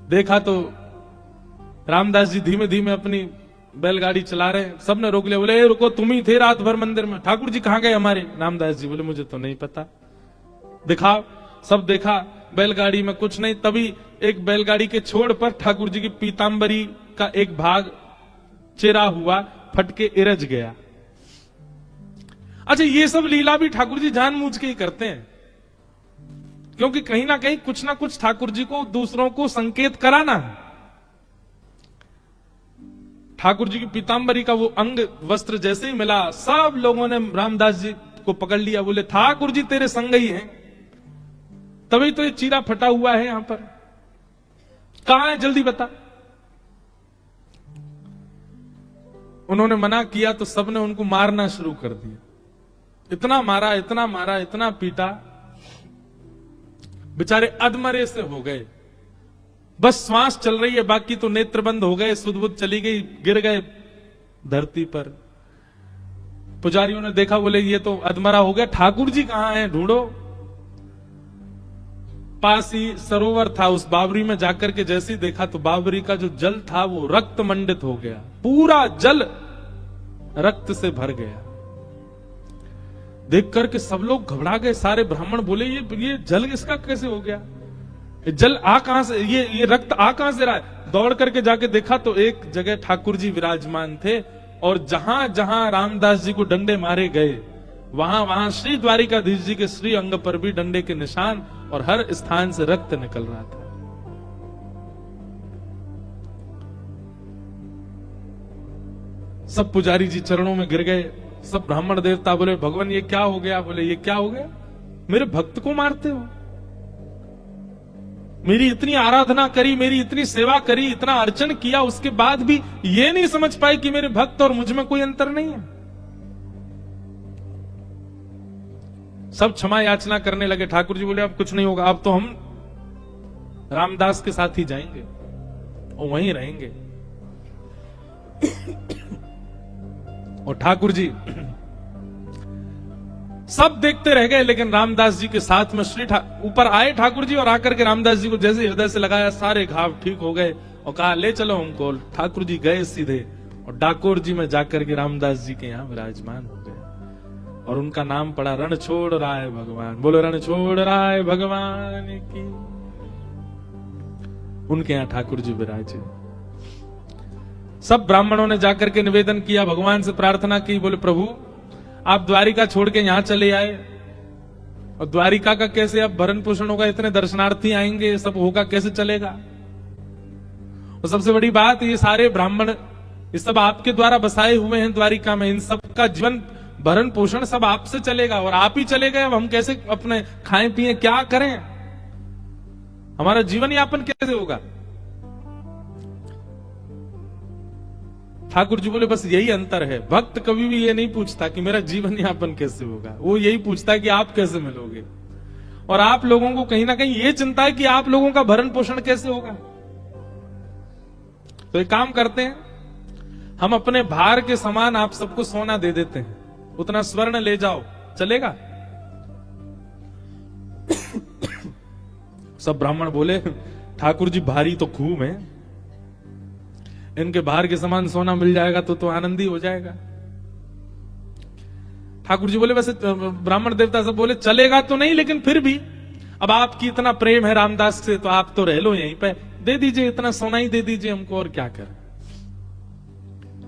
देखा तो रामदास जी धीमे धीमे अपनी बैलगाड़ी चला रहे हैं। सबने रोक लिया, बोले, रुको, तुम ही थे रात भर मंदिर में, ठाकुर जी कहां गए हमारे? रामदास जी बोले, मुझे तो नहीं पता, दिखाओ। सब देखा, बैलगाड़ी में कुछ नहीं। तभी एक बैलगाड़ी के छोड़ पर ठाकुर जी की पीतांबरी का एक भाग चिरा हुआ फट के इरज गया। अच्छा, ये सब लीला भी ठाकुर जी जानबूझ के ही करते हैं, क्योंकि कहीं ना कहीं कुछ ना कुछ ठाकुर जी को दूसरों को संकेत कराना है। ठाकुर जी की पीतांबरी का वो अंग वस्त्र जैसे ही मिला, सब लोगों ने रामदास जी को पकड़ लिया, बोले, ठाकुर जी तेरे संग ही हैं, तभी तो ये चीरा फटा हुआ है यहां पर, कहां है, जल्दी बता। उन्होंने मना किया तो सबने उनको मारना शुरू कर दिया। इतना मारा, इतना मारा, इतना पीटा, बेचारे अधमरे से हो गए। बस श्वास चल रही है, बाकी तो नेत्र बंद हो गए, सुध बुध चली गई, गिर गए धरती पर। पुजारियों ने देखा, बोले, ये तो अधमरा हो गया, ठाकुर जी कहां हैं, ढूंढो। पास ही सरोवर था, उस बावरी में जाकर के जैसे ही देखा तो बावरी का जो जल था वो रक्त मंडित हो गया, पूरा जल रक्त से भर गया। देख करके सब लोग घबरा गए, सारे ब्राह्मण बोले, ये जल इसका कैसे हो गया, जल आ कहां से, ये रक्त आ कहां से रहा है। दौड़ करके जाके देखा तो एक जगह ठाकुर जी विराजमान थे, और जहां जहां रामदास जी को डंडे मारे गए, वहां वहां श्री द्वारिकाधीश जी के श्री अंग पर भी डंडे के निशान, और हर स्थान से रक्त निकल रहा था। सब पुजारी जी चरणों में गिर गए, सब ब्राह्मण देवता बोले, भगवान ये क्या हो गया? बोले, ये क्या हो गया, मेरे भक्त को मारते हो, मेरी इतनी आराधना करी, मेरी इतनी सेवा करी, इतना अर्चन किया, उसके बाद भी ये नहीं समझ पाए कि मेरे भक्त और मुझ में कोई अंतर नहीं है। सब क्षमा याचना करने लगे। ठाकुर जी बोले, अब कुछ नहीं होगा, अब तो हम रामदास के साथ ही जाएंगे और वहीं रहेंगे। और ठाकुर जी सब देखते रह गए, लेकिन रामदास जी के साथ में ऊपर आए ठाकुर जी, और आकर के रामदास जी को जैसे हृदय से लगाया, सारे घाव ठीक हो गए, और कहा, ले चलो हमको। ठाकुर जी गए सीधे, और डाकोर जी में जाकर के रामदास जी के यहां विराजमान हो गए, और उनका नाम पड़ा रण छोड़ राय भगवान। बोलो, रण छोड़ राय भगवान की। उनके यहां ठाकुर जी विराजे। सब ब्राह्मणों ने जाकर के निवेदन किया, भगवान से प्रार्थना की, बोले प्रभु आप द्वारिका छोड़ के यहां चले आए और द्वारिका का कैसे अब भरण पोषण होगा, इतने दर्शनार्थी आएंगे, ये सब होगा कैसे चलेगा। और सबसे बड़ी बात, ये सारे ब्राह्मण ये सब आपके द्वारा बसाए हुए हैं द्वारिका में, इन सब का जीवन भरण पोषण सब आपसे चलेगा और आप ही चले गए, अब हम कैसे अपने खाएं पिए, क्या करें, हमारा जीवन यापन कैसे होगा। ठाकुर जी बोले बस यही अंतर है, भक्त कभी भी ये नहीं पूछता कि मेरा जीवन यापन कैसे होगा, वो यही पूछता है कि आप कैसे मिलोगे। और आप लोगों को कहीं ना कहीं ये चिंता है कि आप लोगों का भरण पोषण कैसे होगा। तो एक काम करते हैं, हम अपने भार के समान आप सबको सोना दे देते हैं, उतना स्वर्ण ले जाओ, चलेगा। सब ब्राह्मण बोले ठाकुर जी भारी तो खूब है, इनके भार के समान सोना मिल जाएगा तो आनंद ही हो जाएगा। ठाकुर जी बोले वैसे ब्राह्मण देवता सब बोले चलेगा तो नहीं, लेकिन फिर भी अब आपकी इतना प्रेम है रामदास से तो आप तो रह लो यहीं पे, दे दीजिए, इतना सोना ही दे दीजिए हमको, और क्या करें।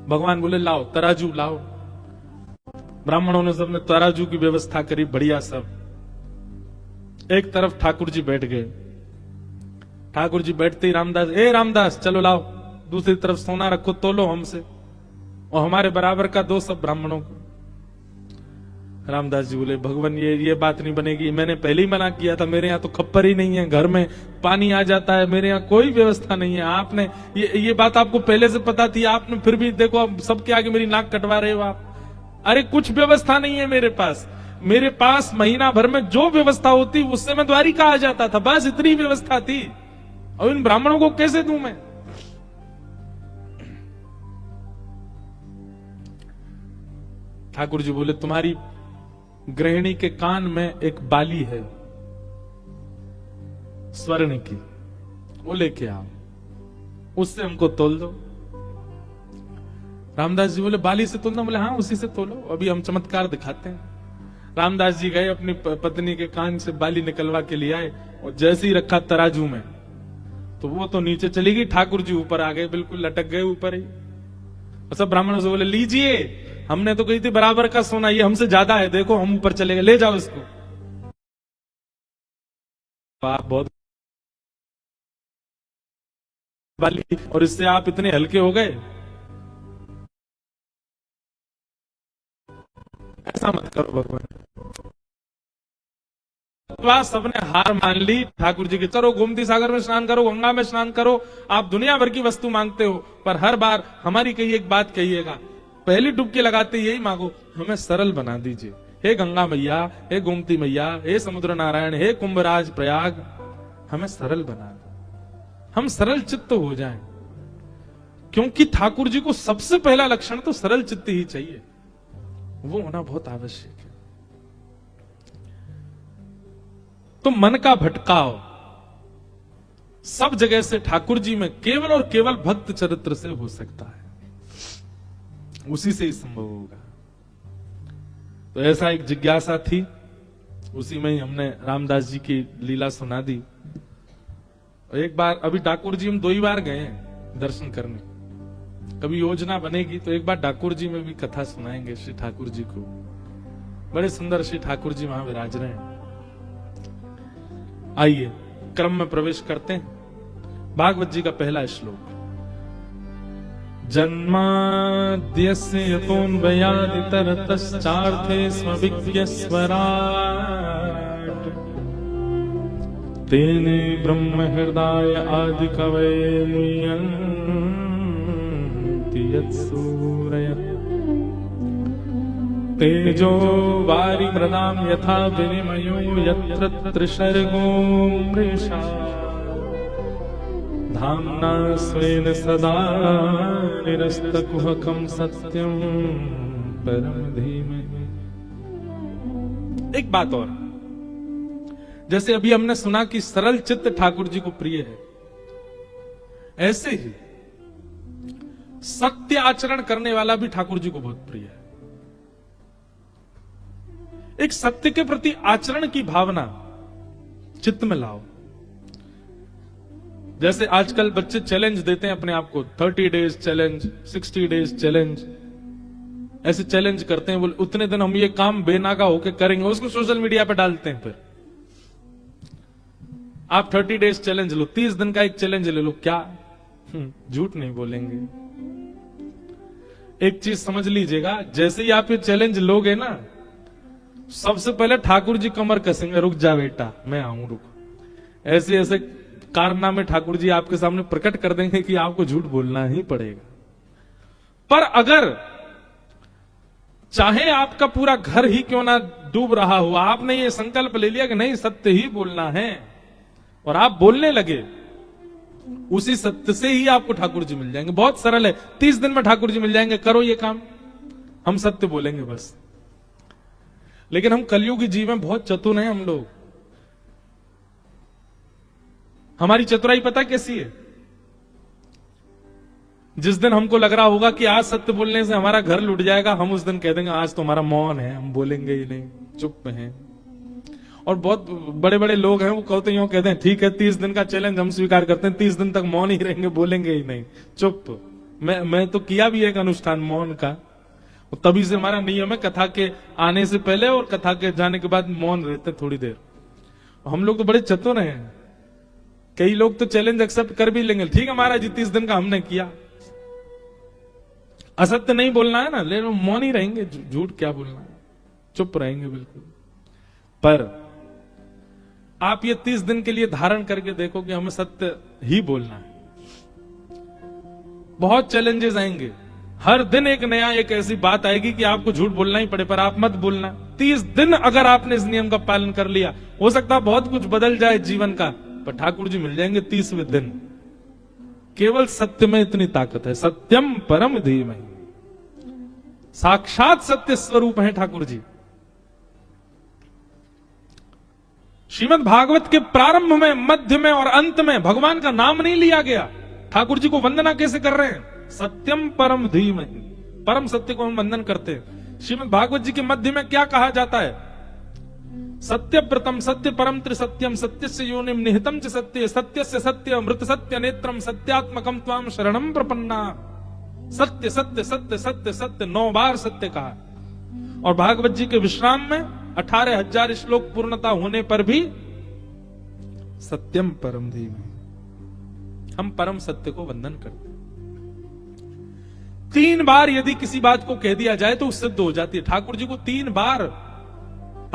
भगवान बोले लाओ तराजू लाओ। ब्राह्मणों ने सबने तराजू की व्यवस्था करी, बढ़िया सब। एक तरफ ठाकुर जी बैठ गए, ठाकुर जी बैठते ही रामदास चलो लाओ, दूसरी तरफ सोना रखो, तोलो हमसे और हमारे बराबर का दो सब ब्राह्मणों को। रामदास जी बोले भगवान ये बात नहीं बनेगी, मैंने पहले ही मना किया था, मेरे यहाँ तो खप्पर ही नहीं है, घर में पानी आ जाता है, मेरे यहाँ कोई व्यवस्था नहीं है। आपने ये बात आपको पहले से पता थी, आपने फिर भी देखो अब सबके आगे मेरी नाक कटवा रहे हो आप। अरे कुछ व्यवस्था नहीं है मेरे पास महीना भर में जो व्यवस्था होती उससे मैं द्वारिका आ जाता था, बस इतनी व्यवस्था थी, और इन ब्राह्मणों को कैसे दूं मैं। ठाकुर जी बोले तुम्हारी गृहिणी के कान में एक बाली है स्वर्ण की, वो लेके आओ, उससे हमको तोल दो। रामदास जी बोले बाली से तोलना? बोले हाँ उसी से तोलो, अभी हम चमत्कार दिखाते हैं। रामदास जी गए, अपनी पत्नी के कान से बाली निकलवा के लिए आए, और जैसे ही रखा तराजू में तो वो तो नीचे चली गई, ठाकुर जी ऊपर आ गए, बिल्कुल लटक गए ऊपर ही। और सब ब्राह्मणों से बोले लीजिए, हमने तो कही थी बराबर का सोना, ये हमसे ज्यादा है, देखो हम ऊपर चले गए, ले जाओ इसको। आप बहुत बाली, और इससे आप इतने हल्के हो गए, ऐसा मत करो भगवान। सबने हार मान ली ठाकुर जी की, चलो गोमती सागर में स्नान करो, गंगा में स्नान करो, आप दुनिया भर की वस्तु मांगते हो, पर हर बार हमारी कही एक बात कहिएगा, पहली डुबकी लगाते यही मांगो, हमें सरल बना दीजिए। हे गंगा मैया, हे गोमती मैया, हे समुद्र नारायण, हे कुंभराज प्रयाग, हमें सरल बना दो, हम सरल चित्त हो जाएं, क्योंकि ठाकुर जी को सबसे पहला लक्षण तो सरल चित्त ही चाहिए, वो होना बहुत आवश्यक है। तो मन का भटकाव सब जगह से ठाकुर जी में केवल और केवल भक्त चरित्र से हो सकता है, उसी से ही संभव होगा। तो ऐसा एक जिज्ञासा थी, उसी में ही हमने रामदास जी की लीला सुना दी। और एक बार, अभी डाकुर जी हम 2 ही बार गए हैं दर्शन करने, कभी योजना बनेगी तो एक बार डाकुर जी में भी कथा सुनाएंगे श्री ठाकुर जी को, बड़े सुंदर श्री ठाकुर जी वहां विराज रहे हैं। आइए क्रम में प्रवेश करते हैं। भागवत जी का पहला श्लोक, जन्माद्यस्य यतोऽन्वयादितरतश्चार्थे स्वविज्ञस्वराट् तेने ब्रह्म हृदय आदि कवये मुह्यन्ति यत्सूरयः तेजो वारि मृदां यथा विनिमयो यत्र त्रिसर्गो मृषा धाम्ना स्वेन सदा निरस्तकुहकं सत्यं परम धीमहि। एक बात और, जैसे अभी हमने सुना कि सरल चित्त ठाकुर जी को प्रिय है, ऐसे ही सत्य आचरण करने वाला भी ठाकुर जी को बहुत प्रिय है। एक सत्य के प्रति आचरण की भावना चित्त में लाओ। जैसे आजकल बच्चे चैलेंज देते हैं अपने आप को, 30 डेज चैलेंज, 60 डेज चैलेंज, ऐसे चैलेंज करते हैं। बोले उतने दिन हम ये काम बेनागा होके करेंगे, उसको सोशल मीडिया पे डालते हैं। फिर आप 30 डेज चैलेंज लो, 30 दिन का एक चैलेंज ले लो, क्या झूठ नहीं बोलेंगे। एक चीज समझ लीजिएगा, जैसे ही आप ये चैलेंज लोगे ना, सबसे पहले ठाकुर जी कमर कसेंगे, रुक जा बेटा मैं आऊं, रुक। ऐसे ऐसे कारनामे ठाकुर जी आपके सामने प्रकट कर देंगे कि आपको झूठ बोलना ही पड़ेगा। पर अगर चाहे आपका पूरा घर ही क्यों ना डूब रहा हो, आपने ये संकल्प ले लिया कि नहीं सत्य ही बोलना है, और आप बोलने लगे, उसी सत्य से ही आपको ठाकुर जी मिल जाएंगे। बहुत सरल है, 30 दिन में ठाकुर जी मिल जाएंगे। करो ये काम, हम सत्य बोलेंगे बस। लेकिन हम कलयुगी जीव में बहुत चतुर हैं हम लोग। हमारी चतुराई पता कैसी है? जिस दिन हमको लग रहा होगा कि आज सत्य बोलने से हमारा घर लुट जाएगा, हम उस दिन कह देंगे आज तो हमारा मौन है, हम बोलेंगे ही नहीं, चुप हैं। और बहुत बड़े बड़े लोग हैं, वो कहते यूं कहते हैं, ठीक है 30 दिन का चैलेंज हम स्वीकार करते हैं, 30 दिन तक मौन ही रहेंगे, बोलेंगे ही नहीं, चुप। मैं तो किया भी एक अनुष्ठान मौन का, तभी से हमारा नियम है कथा के आने से पहले और कथा के जाने के बाद मौन रहते थोड़ी देर। हम लोग तो बड़े चतुर हैं। कई लोग तो चैलेंज एक्सेप्ट कर भी लेंगे, ठीक है महाराज जी 30 दिन का हमने किया, असत्य नहीं बोलना है ना, लेकिन मौन ही रहेंगे, झूठ क्या बोलना है, चुप रहेंगे बिल्कुल। पर आप ये 30 दिन के लिए धारण करके देखो कि हमें सत्य ही बोलना है। बहुत चैलेंजेस आएंगे, हर दिन एक नया एक ऐसी बात आएगी कि आपको झूठ बोलना ही पड़े, पर आप मत बोलना। 30 दिन अगर आपने इस नियम का पालन कर लिया, हो सकता है बहुत कुछ बदल जाए जीवन का, पर ठाकुर जी मिल जाएंगे 30वें दिन। केवल सत्य में इतनी ताकत है, सत्यम परम धीमहि, साक्षात सत्य स्वरूप है ठाकुर जी। श्रीमद् भागवत के प्रारंभ में, मध्य में और अंत में भगवान का नाम नहीं लिया गया। ठाकुर जी को वंदना कैसे कर रहे हैं? सत्यम परम धीमहि, परम सत्य को हम वंदन करते हैं। श्रीमद् भागवत जी के मध्य में क्या कहा जाता है? सत्य प्रतम सत्य परम त्रिसत्यम, सत्य से योनिम निहितम च सत्य, सत्य से सत्य मृत सत्य नेत्रम, सत्यात्मकम त्वाम शरणम प्रपन्ना। सत्य सत्य सत्य सत्य सत्य 9 बार सत्य कहा। और भागवत जी के विश्राम में 18,000 श्लोक पूर्णता होने पर भी सत्यम परम धीमहि, हम परम सत्य को वंदन करते हैं। 3 बार यदि किसी बात को कह दिया जाए तो सिद्ध हो जाती है। ठाकुर जी को 3 बार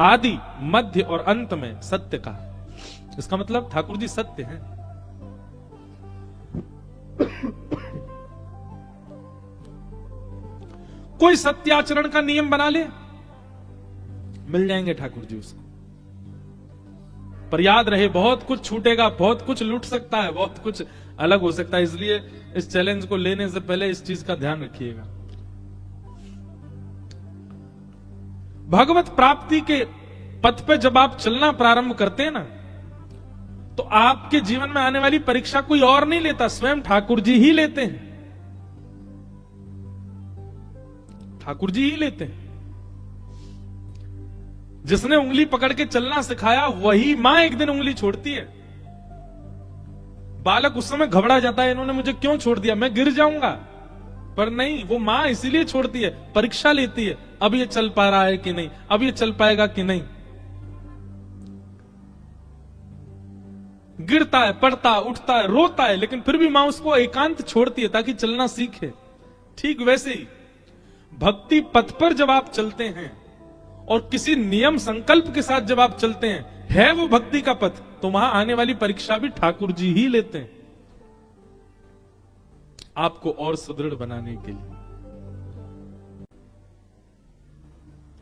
आदि मध्य और अंत में सत्य कहा। इसका मतलब ठाकुर जी सत्य हैं। कोई सत्याचरण का नियम बना ले, मिल जाएंगे ठाकुर जी उसको। पर याद रहे, बहुत कुछ छूटेगा, बहुत कुछ लूट सकता है, बहुत कुछ अलग हो सकता है। इसलिए इस चैलेंज को लेने से पहले इस चीज का ध्यान रखिएगा। भगवत प्राप्ति के पथ पे जब आप चलना प्रारंभ करते हैं ना, तो आपके जीवन में आने वाली परीक्षा कोई और नहीं लेता, स्वयं ठाकुर जी ही लेते हैं। ठाकुर जी ही लेते हैं। जिसने उंगली पकड़ के चलना सिखाया, वही मां एक दिन उंगली छोड़ती है। बालक उस समय घबरा जाता है, इन्होंने मुझे क्यों छोड़ दिया, मैं गिर जाऊंगा। पर नहीं, वो मां इसीलिए छोड़ती है, परीक्षा लेती है, अब ये चल पा रहा है कि नहीं, अब ये चल पाएगा कि नहीं। गिरता है, पड़ता, उठता है, रोता है, लेकिन फिर भी मां उसको एकांत छोड़ती है ताकि चलना सीखे। ठीक वैसे ही भक्ति पथ पर जब आप चलते हैं और किसी नियम संकल्प के साथ जब आप चलते हैं, है वो भक्ति का पथ, तो वहां आने वाली परीक्षा भी ठाकुर जी ही लेते हैं, आपको और सुदृढ़ बनाने के लिए।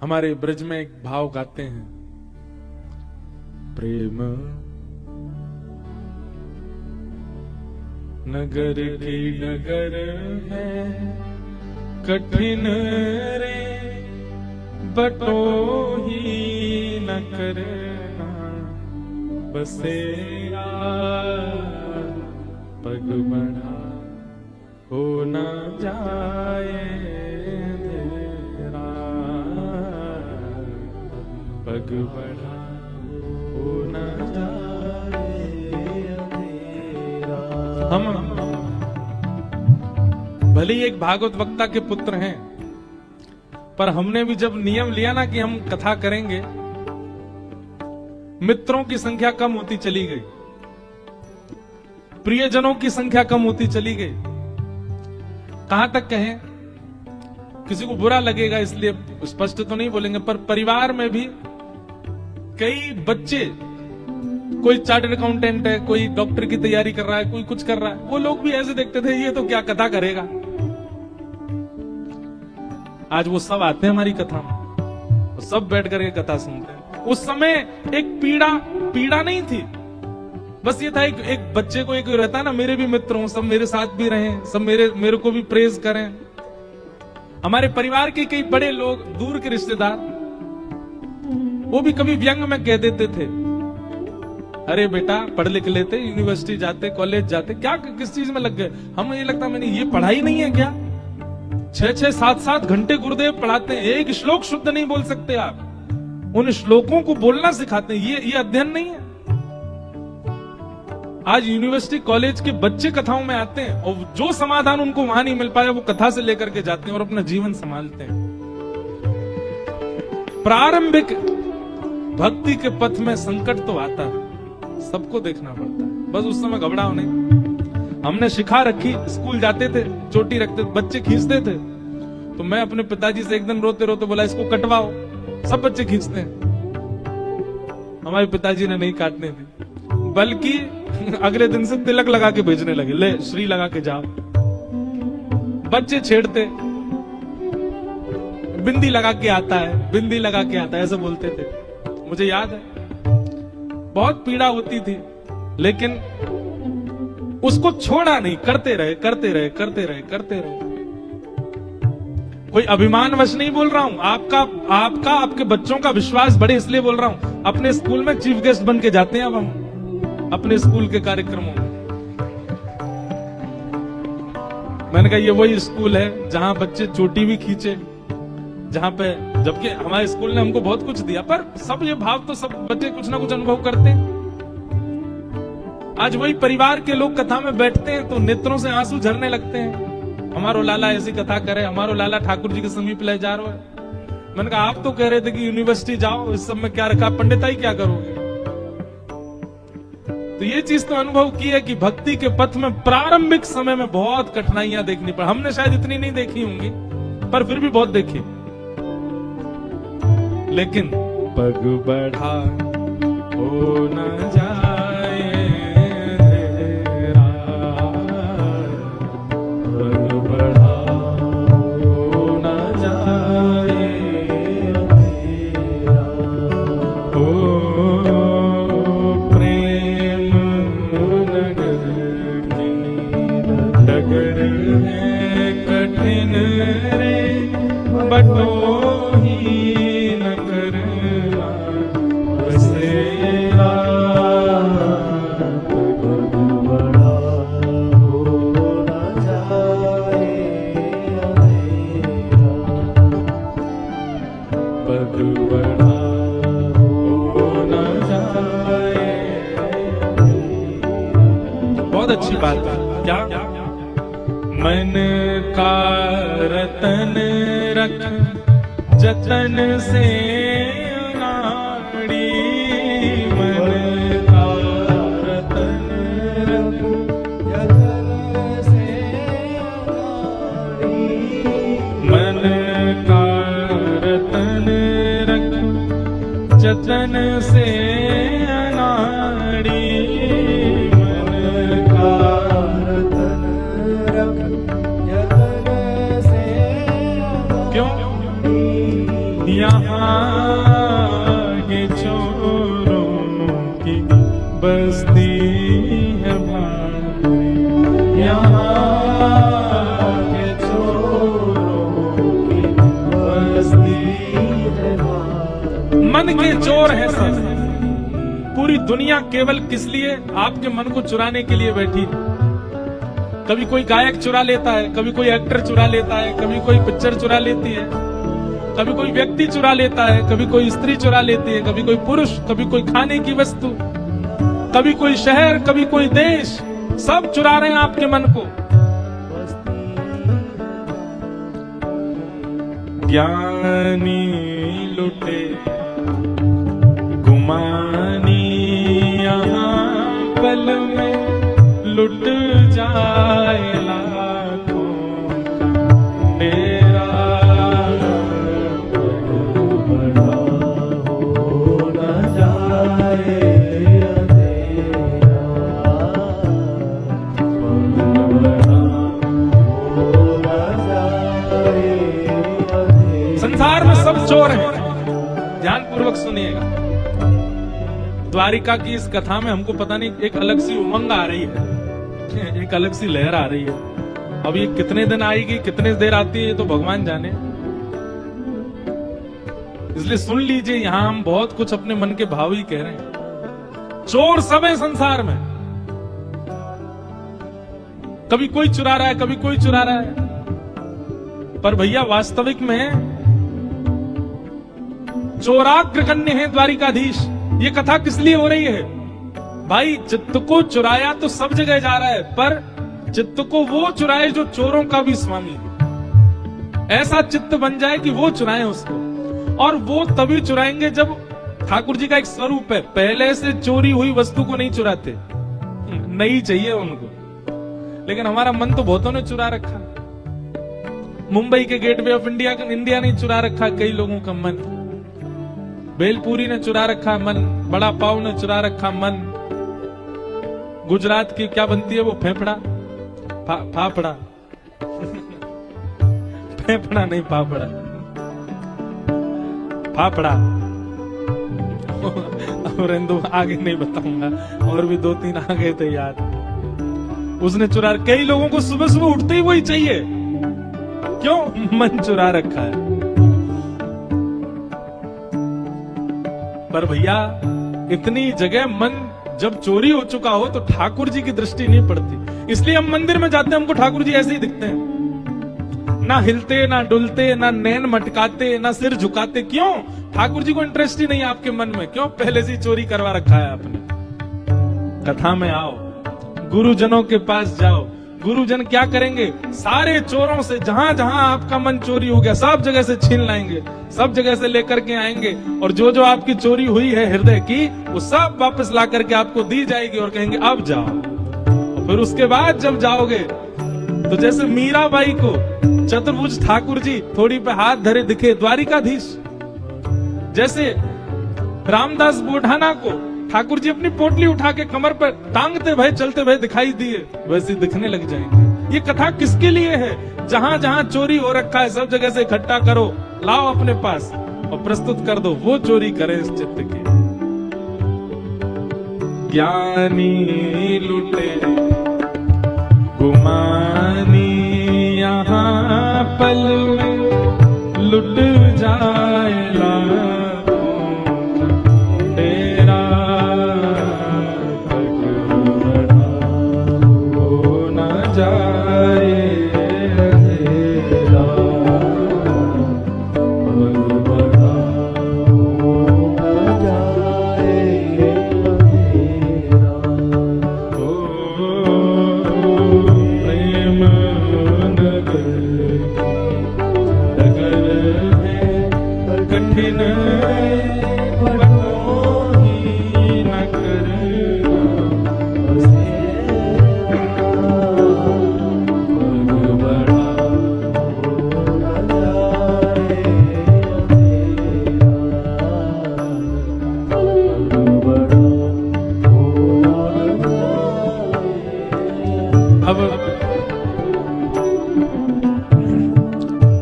हमारे ब्रज में एक भाव गाते हैं, प्रेम नगर की नगर है कठिन रे, बटो ही न करना बसेरा, पग बढ़ा हो न जाए तेरा, पग बढ़ा हो न जाए तेरा। हम भले ही एक भागवत वक्ता के पुत्र हैं, पर हमने भी जब नियम लिया ना कि हम कथा करेंगे, मित्रों की संख्या कम होती चली गई, प्रियजनों की संख्या कम होती चली गई। कहां तक कहें, किसी को बुरा लगेगा इसलिए स्पष्ट तो नहीं बोलेंगे, पर परिवार में भी कई बच्चे, कोई चार्टर्ड अकाउंटेंट है, कोई डॉक्टर की तैयारी कर रहा है, कोई कुछ कर रहा है, वो लोग भी ऐसे देखते थे ये तो क्या कथा करेगा। आज वो सब आते हैं हमारी कथा में, सब बैठ कर ये कथा सुनते हैं। उस समय एक पीड़ा नहीं थी, बस ये था एक बच्चे को एक रहता है ना, मेरे भी मित्र हों, सब मेरे साथ भी रहें, सब मेरे को भी प्रेज करें। हमारे परिवार के कई बड़े लोग, दूर के रिश्तेदार, वो भी कभी व्यंग में कह देते थे, अरे बेटा पढ़ लिख लेते, यूनिवर्सिटी जाते, कॉलेज जाते, क्या किस चीज में लग गए। हमें ये लगता मैंने ये पढ़ाई नहीं है क्या? 6-6, 7-7 घंटे गुरुदेव पढ़ाते हैं, एक श्लोक शुद्ध नहीं बोल सकते आप, उन श्लोकों को बोलना सिखाते हैं, ये अध्ययन नहीं है। आज यूनिवर्सिटी कॉलेज के बच्चे कथाओं में आते हैं और जो समाधान उनको वहां नहीं मिल पाया वो कथा से लेकर के जाते हैं और अपना जीवन संभालते हैं। प्रारंभिक भक्ति के पथ में संकट तो आता है, सबको देखना पड़ता है, बस उस समय घबराओ नहीं। हमने शिखा रखी, स्कूल जाते थे, चोटी रखते, बच्चे खींचते थे, तो मैं अपने पिताजी से एक दिन रोते रोते बोला इसको कटवाओ, सब बच्चे खींचते हैं। हमारे पिताजी ने नहीं काटने दी, बल्कि अगले दिन से तिलक लगा के भेजने लगे, ले श्री लगा के जाओ। बच्चे छेड़ते, बिंदी लगा के आता है, बिंदी लगा के आता है, ऐसे बोलते थे। मुझे याद है बहुत पीड़ा होती थी, लेकिन उसको छोड़ा नहीं, करते रहे करते रहे करते रहे करते रहे। कोई अभिमानवश नहीं बोल रहा हूं, आपका आपके बच्चों का विश्वास बढ़े इसलिए बोल रहा हूं। अपने स्कूल में चीफ गेस्ट बन के जाते हैं अब हम अपने स्कूल के कार्यक्रमों में। मैंने कहा ये वही स्कूल है जहां बच्चे चोटी भी खींचे, जहां पे, जबकि हमारे स्कूल ने हमको बहुत कुछ दिया, पर सब ये भाव तो सब बच्चे कुछ ना कुछ अनुभव करते हैं। आज वही परिवार के लोग कथा में बैठते हैं तो नेत्रों से आंसू झरने लगते हैं, हमारो लाला ऐसी कथा करे, हमारो लाला ठाकुर जी के समीप ले जा रहा है। मैंने कहा आप तो कह रहे थे कि यूनिवर्सिटी जाओ, इस सब में क्या रखा, पंडिताई क्या करोगे। तो ये चीज तो अनुभव की है कि भक्ति के पथ में प्रारंभिक समय में बहुत कठिनाइयां देखनी पड़ी। हमने शायद इतनी नहीं देखी होंगी, पर फिर भी बहुत देखी। लेकिन पग बढ़ा हो न जाए तेरा, पग बढ़ा हो न जाए तेरा, ओ प्रेम नगर की डगर है कठिन रे, बटो अच्छी बात है क्या? मन का रतन रख जतन से नाड़ी, मन का रतन रख जतन से नाड़ी, मन का रतन रख जतन से नाड़ी, यहाँ के चोरों की बस्ती है भारी, यहाँ के चोरों की बस्ती है भारी। मन के चोर हैं सब, पूरी दुनिया केवल किस लिए? आपके मन को चुराने के लिए बैठी। कभी कोई गायक चुरा लेता है, कभी कोई एक्टर चुरा लेता है, कभी कोई पिक्चर चुरा लेती है, कभी कोई व्यक्ति चुरा लेता है, कभी कोई स्त्री चुरा लेती है, कभी कोई पुरुष, कभी कोई खाने की वस्तु, कभी कोई शहर, कभी कोई देश, सब चुरा रहे हैं आपके मन को। ज्ञानी लुटे गुमानी यहाँ पल में लुट जाए लाखों मेरा बड़ा हो न जाए संसार में सब चोर हैं। ध्यानपूर्वक सुनिएगा। द्वारिका की इस कथा में हमको पता नहीं एक अलग सी उमंग आ रही है, एक अलग सी लहर आ रही है। अब ये कितने दिन आएगी, कितने देर आती है, ये तो भगवान जाने। इसलिए सुन लीजिए, यहां हम बहुत कुछ अपने मन के भाव ही कह रहे हैं। चोर सब है संसार में, कभी कोई चुरा रहा है, कभी कोई चुरा रहा है। पर भैया वास्तविक में चोराग्र कन्या है द्वारिकाधीश। ये कथा किस लिए हो रही है भाई? चित्त को चुराया तो सब जगह जा रहा है, पर चित्त को वो चुराए जो चोरों का भी स्वामी है। ऐसा चित्त बन जाए कि वो चुराए उसको। और वो तभी चुराएंगे जब ठाकुर जी का एक स्वरूप है, पहले से चोरी हुई वस्तु को नहीं चुराते, नहीं चाहिए उनको। लेकिन हमारा मन तो बहुतों ने चुरा रखा। मुंबई के गेटवे ऑफ इंडिया ने चुरा रखा कई लोगों का मन। भेलपुरी ने चुरा रखा मन, बड़ा पाव ने चुरा रखा मन। गुजरात की क्या बनती है वो फेफड़ा, फाफड़ा फेफड़ा नहीं, फाफड़ा, फाफड़ा। और आगे नहीं बताऊंगा, और भी 2-3 आ गए थे याद। उसने चुरा, कई लोगों को सुबह सुबह उठते ही वही चाहिए। क्यों? मन चुरा रखा है। पर भैया इतनी जगह मन जब चोरी हो चुका हो तो ठाकुर जी की दृष्टि नहीं पड़ती। इसलिए हम मंदिर में जाते हैं, हमको ठाकुर जी ऐसे ही दिखते हैं, ना हिलते, ना डुलते, ना नैन मटकाते, ना सिर झुकाते। क्यों? ठाकुर जी को इंटरेस्ट ही नहीं है आपके मन में। क्यों? पहले से चोरी करवा रखा है आपने। कथा में आओ, गुरुजनों के पास जाओ। गुरुजन क्या करेंगे? सारे चोरों से, जहां जहां आपका मन चोरी हो गया, सब जगह से छीन लाएंगे, सब जगह से लेकर के आएंगे। और जो जो आपकी चोरी हुई है हृदय की, वो सब वापस ला करके आपको दी जाएगी और कहेंगे अब जाओ। और फिर उसके बाद जब जाओगे तो जैसे मीराबाई को चतुर्भुज ठाकुर जी थोड़ी पे हाथ धरे दिखे द्वारिकाधीश, जैसे रामदास बोढ़ाना को ठाकुर जी अपनी पोटली उठा के कमर पर टांगते भय चलते भय दिखाई दिए, वैसे दिखने लग जाएंगे। ये कथा किसके लिए है? जहां जहां चोरी हो रखा है सब जगह से इकट्ठा करो, लाओ अपने पास और प्रस्तुत कर दो, वो चोरी करे इस चित्त की। ज्ञानी लुटे गुमानी यहाँ पल में लुट जाए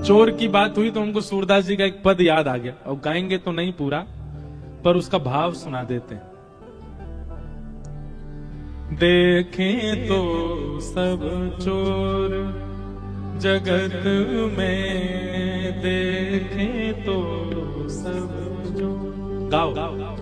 चोर की बात हुई तो उनको सूरदास जी का एक पद याद आ गया, और गाएंगे तो नहीं पूरा, पर उसका भाव सुना देते हैं। देखें तो सब चोर जगत में, देखें तो सब चोर। गाओ गाओ गाओ।